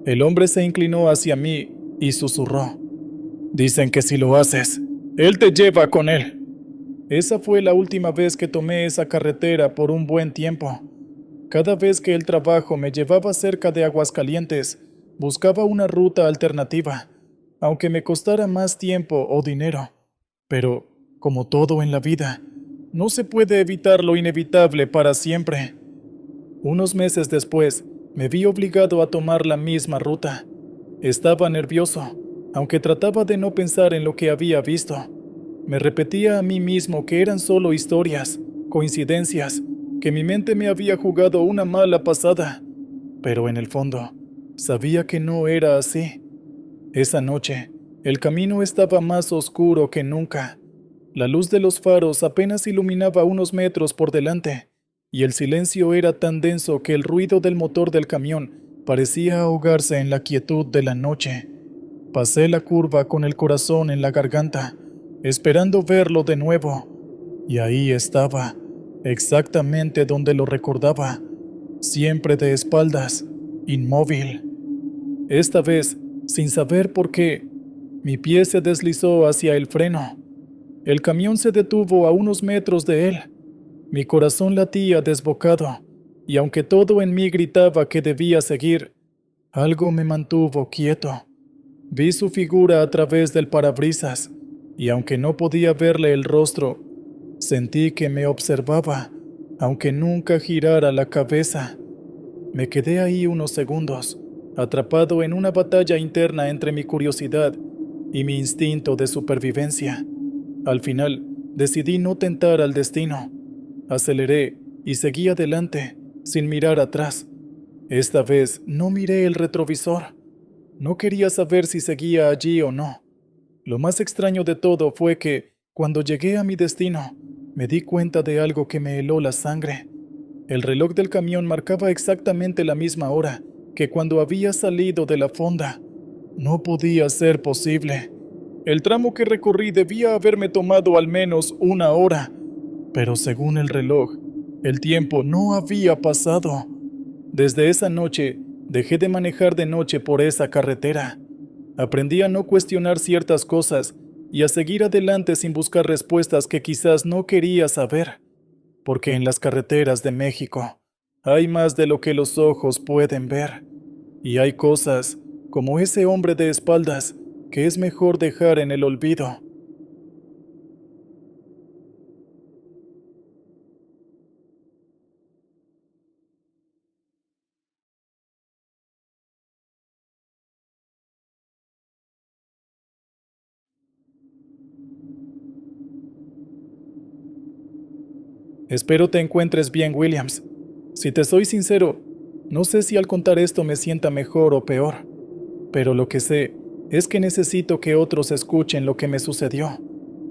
El hombre se inclinó hacia mí y susurró. «Dicen que si lo haces, él te lleva con él». Esa fue la última vez que tomé esa carretera por un buen tiempo. Cada vez que el trabajo me llevaba cerca de Aguascalientes, buscaba una ruta alternativa, aunque me costara más tiempo o dinero. Pero, como todo en la vida, no se puede evitar lo inevitable para siempre. Unos meses después, me vi obligado a tomar la misma ruta. Estaba nervioso, aunque trataba de no pensar en lo que había visto. Me repetía a mí mismo que eran solo historias, coincidencias, que mi mente me había jugado una mala pasada. Pero en el fondo, sabía que no era así. Esa noche, el camino estaba más oscuro que nunca. La luz de los faros apenas iluminaba unos metros por delante, y el silencio era tan denso que el ruido del motor del camión parecía ahogarse en la quietud de la noche. Pasé la curva con el corazón en la garganta, esperando verlo de nuevo, y ahí estaba, exactamente donde lo recordaba, siempre de espaldas, inmóvil. Esta vez, sin saber por qué, mi pie se deslizó hacia el freno. El camión se detuvo a unos metros de él. Mi corazón latía desbocado, y aunque todo en mí gritaba que debía seguir, algo me mantuvo quieto. Vi su figura a través del parabrisas, y aunque no podía verle el rostro, sentí que me observaba, aunque nunca girara la cabeza. Me quedé ahí unos segundos, atrapado en una batalla interna entre mi curiosidad y mi instinto de supervivencia. Al final, decidí no tentar al destino. Aceleré y seguí adelante, sin mirar atrás. Esta vez no miré el retrovisor. No quería saber si seguía allí o no. Lo más extraño de todo fue que, cuando llegué a mi destino, me di cuenta de algo que me heló la sangre. El reloj del camión marcaba exactamente la misma hora que cuando había salido de la fonda. No podía ser posible. El tramo que recorrí debía haberme tomado al menos una hora, pero según el reloj, el tiempo no había pasado. Desde esa noche, dejé de manejar de noche por esa carretera. Aprendí a no cuestionar ciertas cosas y a seguir adelante sin buscar respuestas que quizás no quería saber, porque en las carreteras de México hay más de lo que los ojos pueden ver, y hay cosas, como ese hombre de espaldas, que es mejor dejar en el olvido. Espero te encuentres bien, Williams. Si te soy sincero, no sé si al contar esto me sienta mejor o peor, pero lo que sé es que necesito que otros escuchen lo que me sucedió.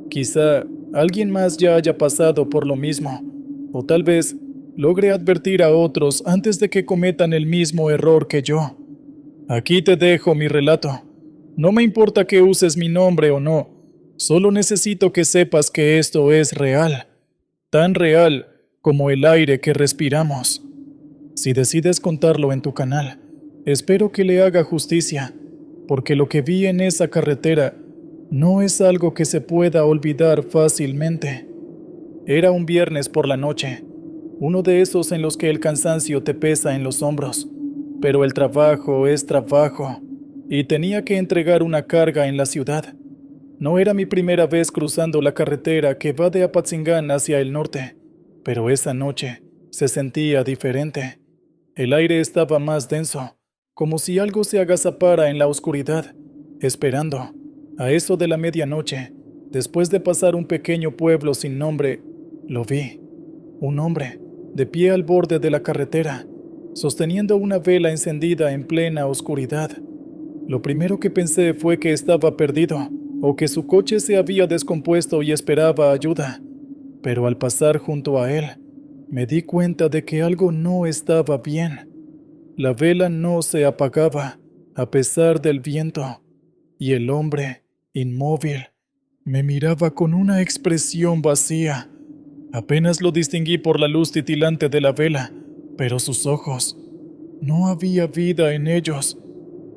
Quizá alguien más ya haya pasado por lo mismo, o tal vez logre advertir a otros antes de que cometan el mismo error que yo. Aquí te dejo mi relato. No me importa que uses mi nombre o no, solo necesito que sepas que esto es real, tan real como el aire que respiramos. Si decides contarlo en tu canal, espero que le haga justicia, porque lo que vi en esa carretera no es algo que se pueda olvidar fácilmente. Era un viernes por la noche, uno de esos en los que el cansancio te pesa en los hombros, pero el trabajo es trabajo, y tenía que entregar una carga en la ciudad. No era mi primera vez cruzando la carretera que va de Apatzingán hacia el norte, pero esa noche se sentía diferente. El aire estaba más denso, como si algo se agazapara en la oscuridad, esperando. A eso de la medianoche, después de pasar un pequeño pueblo sin nombre, lo vi. Un hombre, de pie al borde de la carretera, sosteniendo una vela encendida en plena oscuridad. Lo primero que pensé fue que estaba perdido, o que su coche se había descompuesto y esperaba ayuda. Pero al pasar junto a él, me di cuenta de que algo no estaba bien. La vela no se apagaba, a pesar del viento, y el hombre, inmóvil, me miraba con una expresión vacía. Apenas lo distinguí por la luz titilante de la vela, pero sus ojos, no había vida en ellos.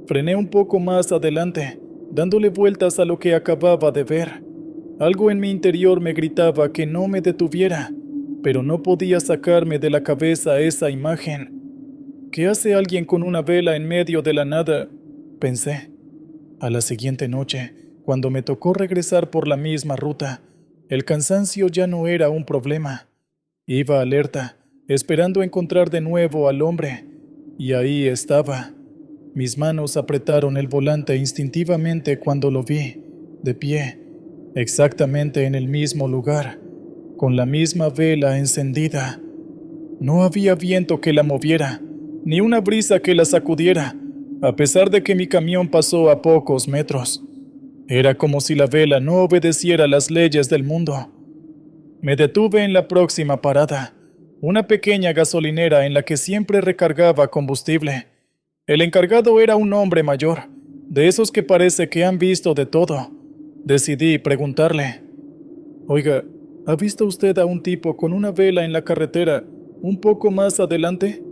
Frené un poco más adelante, dándole vueltas a lo que acababa de ver. Algo en mi interior me gritaba que no me detuviera, pero no podía sacarme de la cabeza esa imagen. ¿Qué hace alguien con una vela en medio de la nada?, pensé. A la siguiente noche, cuando me tocó regresar por la misma ruta, el cansancio ya no era un problema. Iba alerta, esperando encontrar de nuevo al hombre, y ahí estaba. Mis manos apretaron el volante instintivamente cuando lo vi, de pie, exactamente en el mismo lugar, con la misma vela encendida. No había viento que la moviera, ni una brisa que la sacudiera, a pesar de que mi camión pasó a pocos metros. Era como si la vela no obedeciera las leyes del mundo. Me detuve en la próxima parada, una pequeña gasolinera en la que siempre recargaba combustible. El encargado era un hombre mayor, de esos que parece que han visto de todo. Decidí preguntarle: «Oiga, ¿ha visto usted a un tipo con una vela en la carretera un poco más adelante?»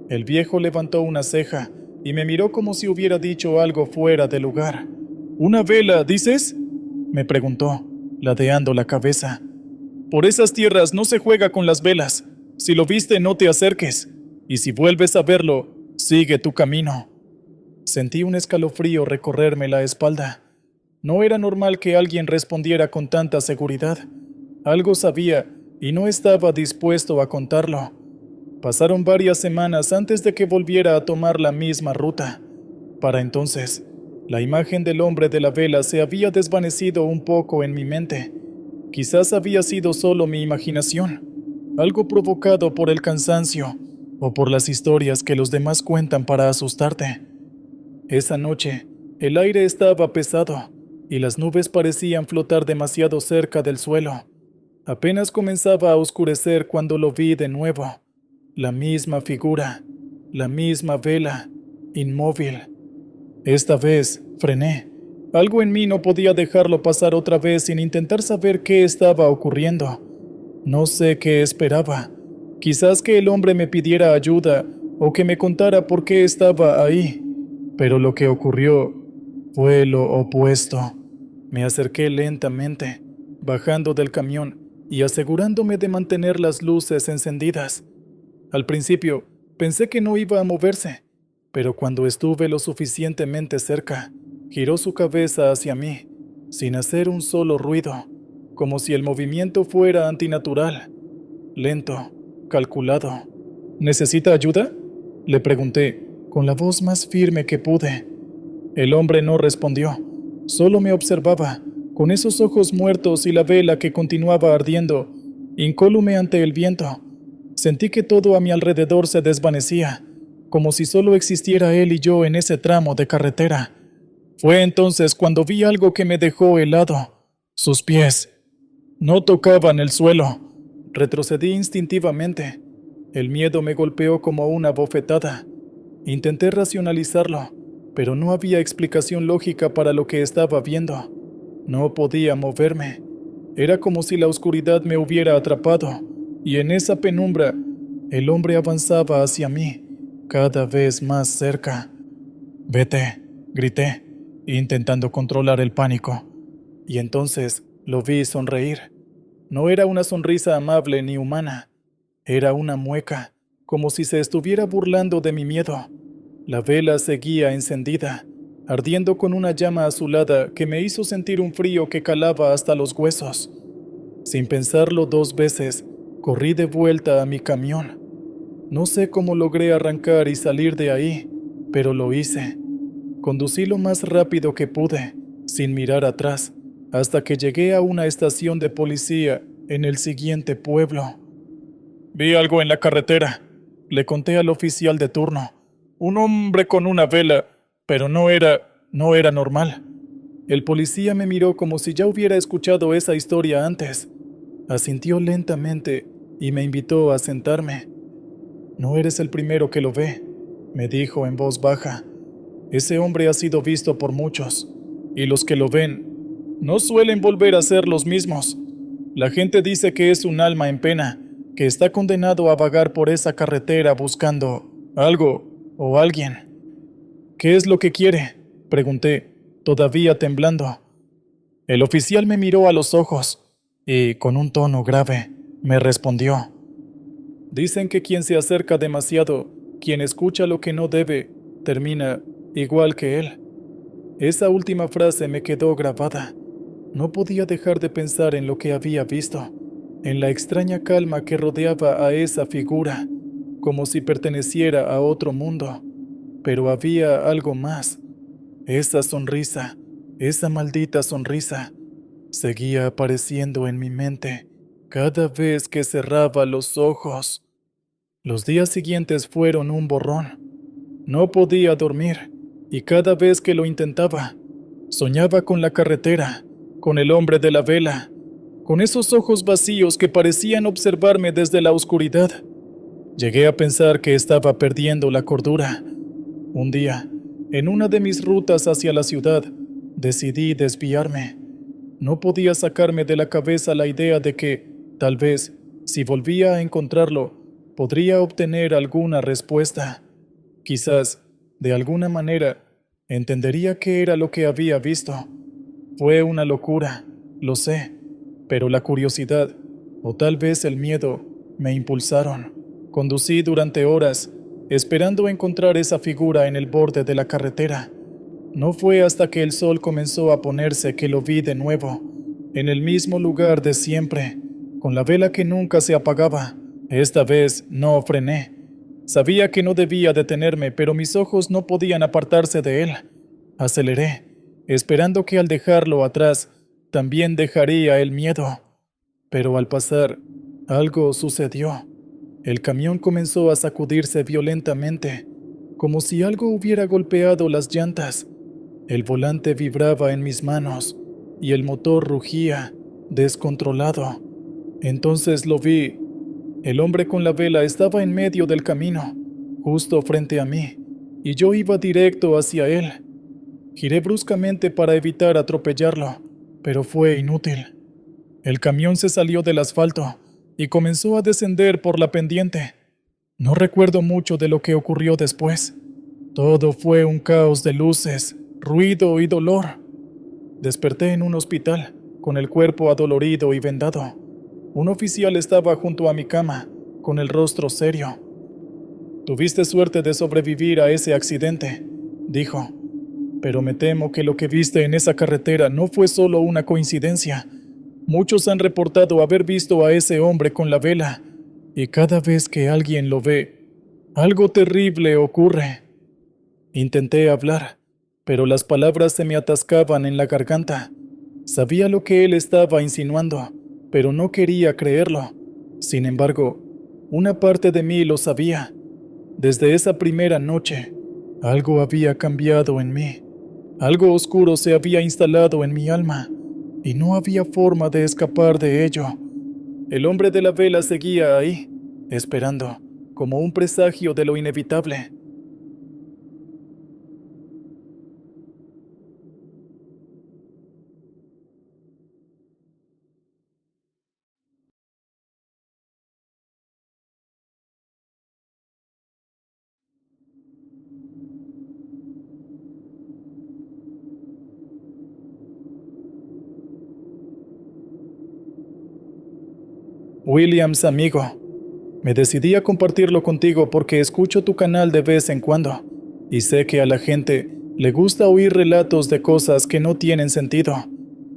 El viejo levantó una ceja y me miró como si hubiera dicho algo fuera de lugar. «¿Una vela, dices?», me preguntó, ladeando la cabeza. «Por esas tierras no se juega con las velas. Si lo viste, no te acerques. Y si vuelves a verlo, sigue tu camino». Sentí un escalofrío recorrerme la espalda. No era normal que alguien respondiera con tanta seguridad. Algo sabía y no estaba dispuesto a contarlo. Pasaron varias semanas antes de que volviera a tomar la misma ruta. Para entonces, la imagen del hombre de la vela se había desvanecido un poco en mi mente. Quizás había sido solo mi imaginación, algo provocado por el cansancio o por las historias que los demás cuentan para asustarte. Esa noche, el aire estaba pesado y las nubes parecían flotar demasiado cerca del suelo. Apenas comenzaba a oscurecer cuando lo vi de nuevo. La misma figura, la misma vela, inmóvil. Esta vez frené. Algo en mí no podía dejarlo pasar otra vez sin intentar saber qué estaba ocurriendo. No sé qué esperaba. Quizás que el hombre me pidiera ayuda o que me contara por qué estaba ahí. Pero lo que ocurrió fue lo opuesto. Me acerqué lentamente, bajando del camión y asegurándome de mantener las luces encendidas. Al principio, pensé que no iba a moverse, pero cuando estuve lo suficientemente cerca, giró su cabeza hacia mí, sin hacer un solo ruido, como si el movimiento fuera antinatural, lento, calculado. ¿Necesita ayuda?, le pregunté, con la voz más firme que pude. El hombre no respondió, solo me observaba, con esos ojos muertos y la vela que continuaba ardiendo, incólume ante el viento. Sentí que todo a mi alrededor se desvanecía, como si solo existiera él y yo en ese tramo de carretera. Fue entonces cuando vi algo que me dejó helado. Sus pies no tocaban el suelo. Retrocedí instintivamente. El miedo me golpeó como una bofetada. Intenté racionalizarlo, pero no había explicación lógica para lo que estaba viendo. No podía moverme. Era como si la oscuridad me hubiera atrapado, y en esa penumbra, el hombre avanzaba hacia mí, cada vez más cerca. «Vete», grité, intentando controlar el pánico. Y entonces lo vi sonreír. No era una sonrisa amable ni humana. Era una mueca, como si se estuviera burlando de mi miedo. La vela seguía encendida, ardiendo con una llama azulada que me hizo sentir un frío que calaba hasta los huesos. Sin pensarlo 2 veces, corrí de vuelta a mi camión. No sé cómo logré arrancar y salir de ahí, pero lo hice. Conducí lo más rápido que pude, sin mirar atrás, hasta que llegué a una estación de policía en el siguiente pueblo. «Vi algo en la carretera», le conté al oficial de turno. «Un hombre con una vela, pero no era normal». El policía me miró como si ya hubiera escuchado esa historia antes. Asintió lentamente y me invitó a sentarme. «No eres el primero que lo ve», me dijo en voz baja. «Ese hombre ha sido visto por muchos, y los que lo ven no suelen volver a ser los mismos. La gente dice que es un alma en pena, que está condenado a vagar por esa carretera buscando algo o alguien». «¿Qué es lo que quiere?», pregunté, todavía temblando. El oficial me miró a los ojos y, con un tono grave, me respondió: «Dicen que quien se acerca demasiado, quien escucha lo que no debe, termina igual que él». Esa última frase me quedó grabada. No podía dejar de pensar en lo que había visto, en la extraña calma que rodeaba a esa figura, como si perteneciera a otro mundo. Pero había algo más. Esa sonrisa, esa maldita sonrisa, seguía apareciendo en mi mente cada vez que cerraba los ojos. Los días siguientes fueron un borrón. No podía dormir, y cada vez que lo intentaba, soñaba con la carretera, con el hombre de la vela, con esos ojos vacíos que parecían observarme desde la oscuridad. Llegué a pensar que estaba perdiendo la cordura. Un día, en una de mis rutas hacia la ciudad, decidí desviarme. No podía sacarme de la cabeza la idea de que, tal vez, si volvía a encontrarlo, podría obtener alguna respuesta. Quizás, de alguna manera, entendería qué era lo que había visto. Fue una locura, lo sé, pero la curiosidad, o tal vez el miedo, me impulsaron. Conducí durante horas, esperando encontrar esa figura en el borde de la carretera. No fue hasta que el sol comenzó a ponerse que lo vi de nuevo, en el mismo lugar de siempre, con la vela que nunca se apagaba. Esta vez no frené. Sabía que no debía detenerme, pero mis ojos no podían apartarse de él. Aceleré, esperando que al dejarlo atrás, también dejaría el miedo. Pero al pasar, algo sucedió. El camión comenzó a sacudirse violentamente, como si algo hubiera golpeado las llantas. El volante vibraba en mis manos y el motor rugía, descontrolado. Entonces lo vi. El hombre con la vela estaba en medio del camino, justo frente a mí, y yo iba directo hacia él. Giré bruscamente para evitar atropellarlo, pero fue inútil. El camión se salió del asfalto y comenzó a descender por la pendiente. No recuerdo mucho de lo que ocurrió después. Todo fue un caos de luces, ruido y dolor. Desperté en un hospital, con el cuerpo adolorido y vendado. Un oficial estaba junto a mi cama, con el rostro serio. «Tuviste suerte de sobrevivir a ese accidente», dijo. «Pero me temo que lo que viste en esa carretera no fue solo una coincidencia. Muchos han reportado haber visto a ese hombre con la vela, y cada vez que alguien lo ve, algo terrible ocurre». Intenté hablar, pero las palabras se me atascaban en la garganta. Sabía lo que él estaba insinuando, pero no quería creerlo. Sin embargo, una parte de mí lo sabía. Desde esa primera noche, algo había cambiado en mí. Algo oscuro se había instalado en mi alma, y no había forma de escapar de ello. El hombre de la vela seguía ahí, esperando, como un presagio de lo inevitable. Williams, amigo, me decidí a compartirlo contigo porque escucho tu canal de vez en cuando, y sé que a la gente le gusta oír relatos de cosas que no tienen sentido,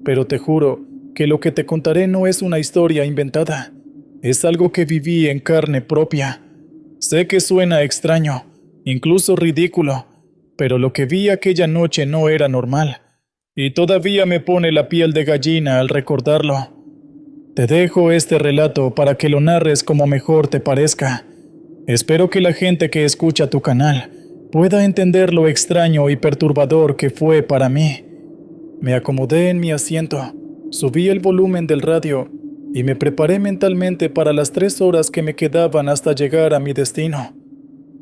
pero te juro que lo que te contaré no es una historia inventada, es algo que viví en carne propia. Sé que suena extraño, incluso ridículo, pero lo que vi aquella noche no era normal, y todavía me pone la piel de gallina al recordarlo. Te dejo este relato para que lo narres como mejor te parezca. Espero que la gente que escucha tu canal pueda entender lo extraño y perturbador que fue para mí. Me acomodé en mi asiento, subí el volumen del radio y me preparé mentalmente para las 3 horas que me quedaban hasta llegar a mi destino.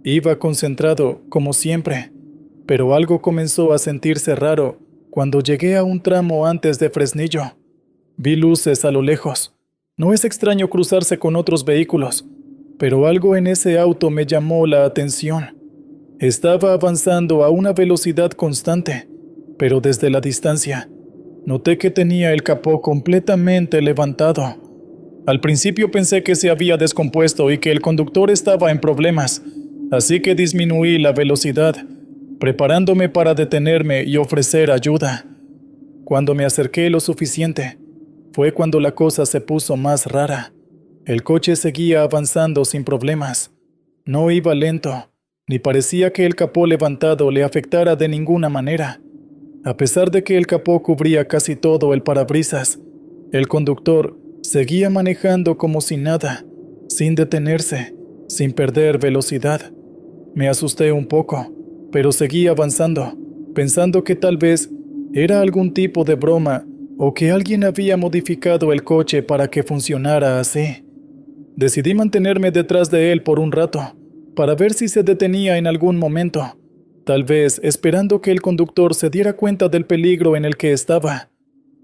Iba concentrado, como siempre, pero algo comenzó a sentirse raro cuando llegué a un tramo antes de Fresnillo. Vi luces a lo lejos. No es extraño cruzarse con otros vehículos, pero algo en ese auto me llamó la atención. Estaba avanzando a una velocidad constante, pero desde la distancia, noté que tenía el capó completamente levantado. Al principio pensé que se había descompuesto y que el conductor estaba en problemas, así que disminuí la velocidad, preparándome para detenerme y ofrecer ayuda. Cuando me acerqué lo suficiente, fue cuando la cosa se puso más rara. El coche seguía avanzando sin problemas. No iba lento, ni parecía que el capó levantado le afectara de ninguna manera. A pesar de que el capó cubría casi todo el parabrisas, el conductor seguía manejando como si nada, sin detenerse, sin perder velocidad. Me asusté un poco, pero seguí avanzando, pensando que tal vez era algún tipo de broma o que alguien había modificado el coche para que funcionara así. Decidí mantenerme detrás de él por un rato, para ver si se detenía en algún momento, tal vez esperando que el conductor se diera cuenta del peligro en el que estaba.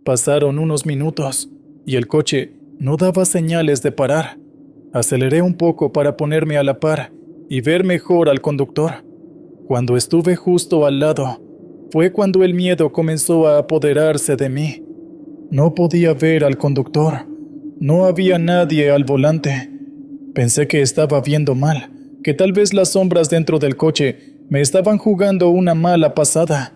Pasaron unos minutos, y el coche no daba señales de parar. Aceleré un poco para ponerme a la par y ver mejor al conductor. Cuando estuve justo al lado, fue cuando el miedo comenzó a apoderarse de mí. No podía ver al conductor. No había nadie al volante. Pensé que estaba viendo mal, que tal vez las sombras dentro del coche me estaban jugando una mala pasada.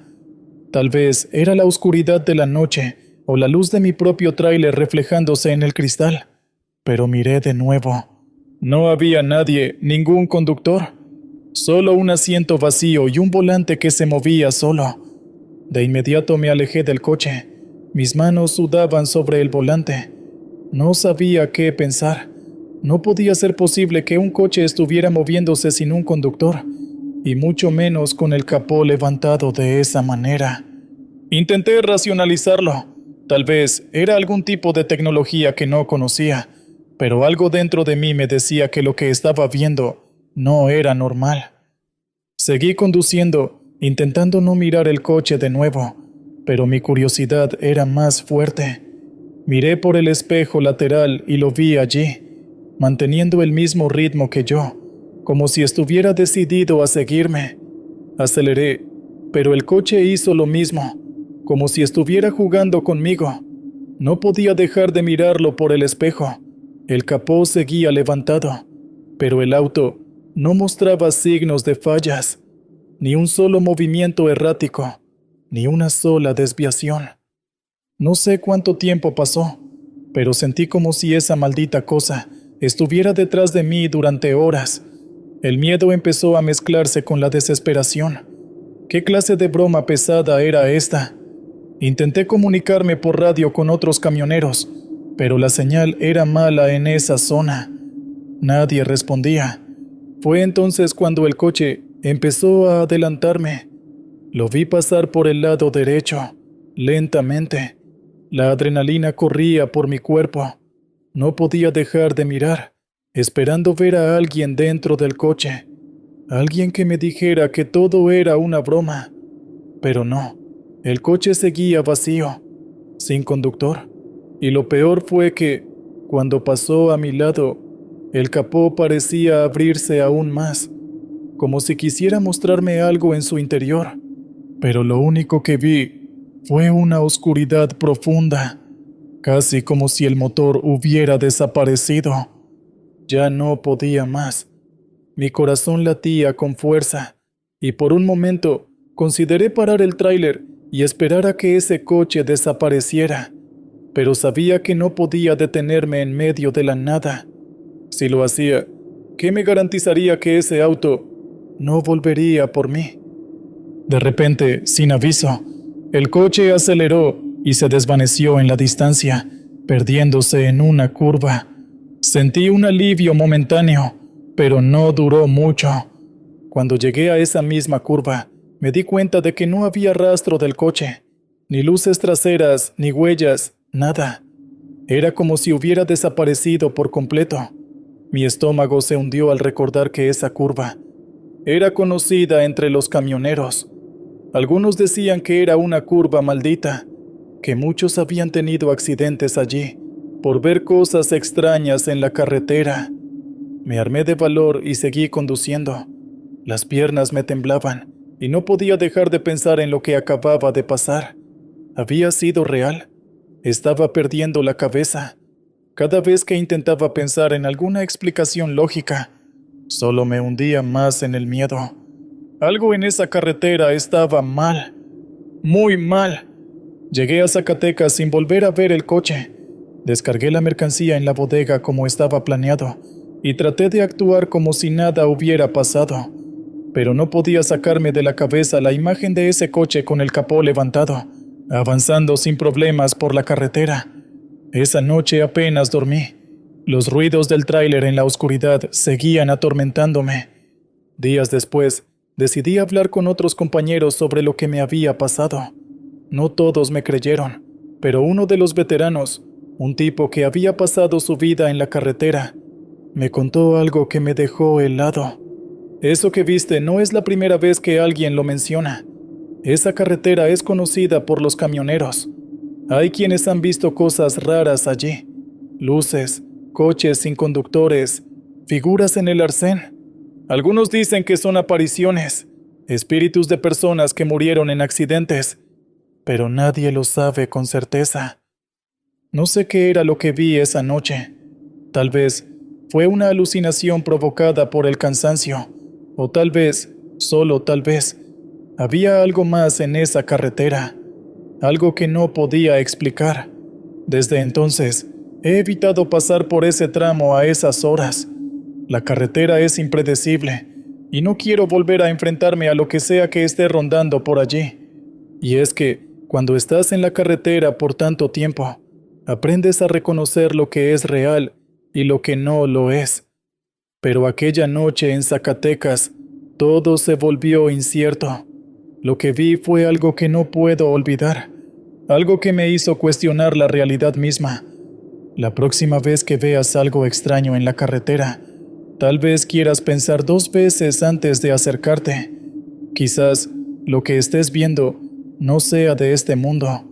Tal vez era la oscuridad de la noche o la luz de mi propio tráiler reflejándose en el cristal. Pero miré de nuevo. No había nadie, ningún conductor. Solo un asiento vacío y un volante que se movía solo. De inmediato me alejé del coche. Mis manos sudaban sobre el volante. No sabía qué pensar. No podía ser posible que un coche estuviera moviéndose sin un conductor, y mucho menos con el capó levantado de esa manera. Intenté racionalizarlo. Tal vez era algún tipo de tecnología que no conocía, pero algo dentro de mí me decía que lo que estaba viendo no era normal. Seguí conduciendo, intentando no mirar el coche de nuevo, pero mi curiosidad era más fuerte. Miré por el espejo lateral y lo vi allí, manteniendo el mismo ritmo que yo, como si estuviera decidido a seguirme. Aceleré, pero el coche hizo lo mismo, como si estuviera jugando conmigo. No podía dejar de mirarlo por el espejo. El capó seguía levantado, pero el auto no mostraba signos de fallas, ni un solo movimiento errático, ni una sola desviación. No sé cuánto tiempo pasó, pero sentí como si esa maldita cosa estuviera detrás de mí durante horas. El miedo empezó a mezclarse con la desesperación. ¿Qué clase de broma pesada era esta? Intenté comunicarme por radio con otros camioneros, pero la señal era mala en esa zona. Nadie respondía. Fue entonces cuando el coche empezó a adelantarme. Lo vi pasar por el lado derecho, lentamente. La adrenalina corría por mi cuerpo. No podía dejar de mirar, esperando ver a alguien dentro del coche. Alguien que me dijera que todo era una broma. Pero no, el coche seguía vacío, sin conductor. Y lo peor fue que, cuando pasó a mi lado, el capó parecía abrirse aún más, como si quisiera mostrarme algo en su interior. Pero lo único que vi fue una oscuridad profunda, casi como si el motor hubiera desaparecido. Ya no podía más. Mi corazón latía con fuerza, y por un momento consideré parar el tráiler y esperar a que ese coche desapareciera, pero sabía que no podía detenerme en medio de la nada. Si lo hacía, ¿qué me garantizaría que ese auto no volvería por mí? De repente, sin aviso, el coche aceleró y se desvaneció en la distancia, perdiéndose en una curva. Sentí un alivio momentáneo, pero no duró mucho. Cuando llegué a esa misma curva, me di cuenta de que no había rastro del coche, ni luces traseras, ni huellas, nada. Era como si hubiera desaparecido por completo. Mi estómago se hundió al recordar que esa curva era conocida entre los camioneros. Algunos decían que era una curva maldita, que muchos habían tenido accidentes allí, por ver cosas extrañas en la carretera. Me armé de valor y seguí conduciendo. Las piernas me temblaban y no podía dejar de pensar en lo que acababa de pasar. ¿Había sido real? Estaba perdiendo la cabeza. Cada vez que intentaba pensar en alguna explicación lógica, solo me hundía más en el miedo. Algo en esa carretera estaba mal, muy mal. Llegué a Zacatecas sin volver a ver el coche. Descargué la mercancía en la bodega como estaba planeado y traté de actuar como si nada hubiera pasado, pero no podía sacarme de la cabeza la imagen de ese coche con el capó levantado, avanzando sin problemas por la carretera. Esa noche apenas dormí. Los ruidos del tráiler en la oscuridad seguían atormentándome. Días después, decidí hablar con otros compañeros sobre lo que me había pasado. No todos me creyeron, pero uno de los veteranos, un tipo que había pasado su vida en la carretera, me contó algo que me dejó helado. Eso que viste no es la primera vez que alguien lo menciona. Esa carretera es conocida por los camioneros. Hay quienes han visto cosas raras allí. Luces, coches sin conductores, figuras en el arcén. Algunos dicen que son apariciones, espíritus de personas que murieron en accidentes, pero nadie lo sabe con certeza. No sé qué era lo que vi esa noche. Tal vez fue una alucinación provocada por el cansancio, o tal vez, solo tal vez, había algo más en esa carretera, algo que no podía explicar. Desde entonces, he evitado pasar por ese tramo a esas horas. La carretera es impredecible, y no quiero volver a enfrentarme a lo que sea que esté rondando por allí. Y es que, cuando estás en la carretera por tanto tiempo, aprendes a reconocer lo que es real y lo que no lo es. Pero aquella noche en Zacatecas, todo se volvió incierto. Lo que vi fue algo que no puedo olvidar, algo que me hizo cuestionar la realidad misma. La próxima vez que veas algo extraño en la carretera, tal vez quieras pensar 2 veces antes de acercarte. Quizás lo que estés viendo no sea de este mundo.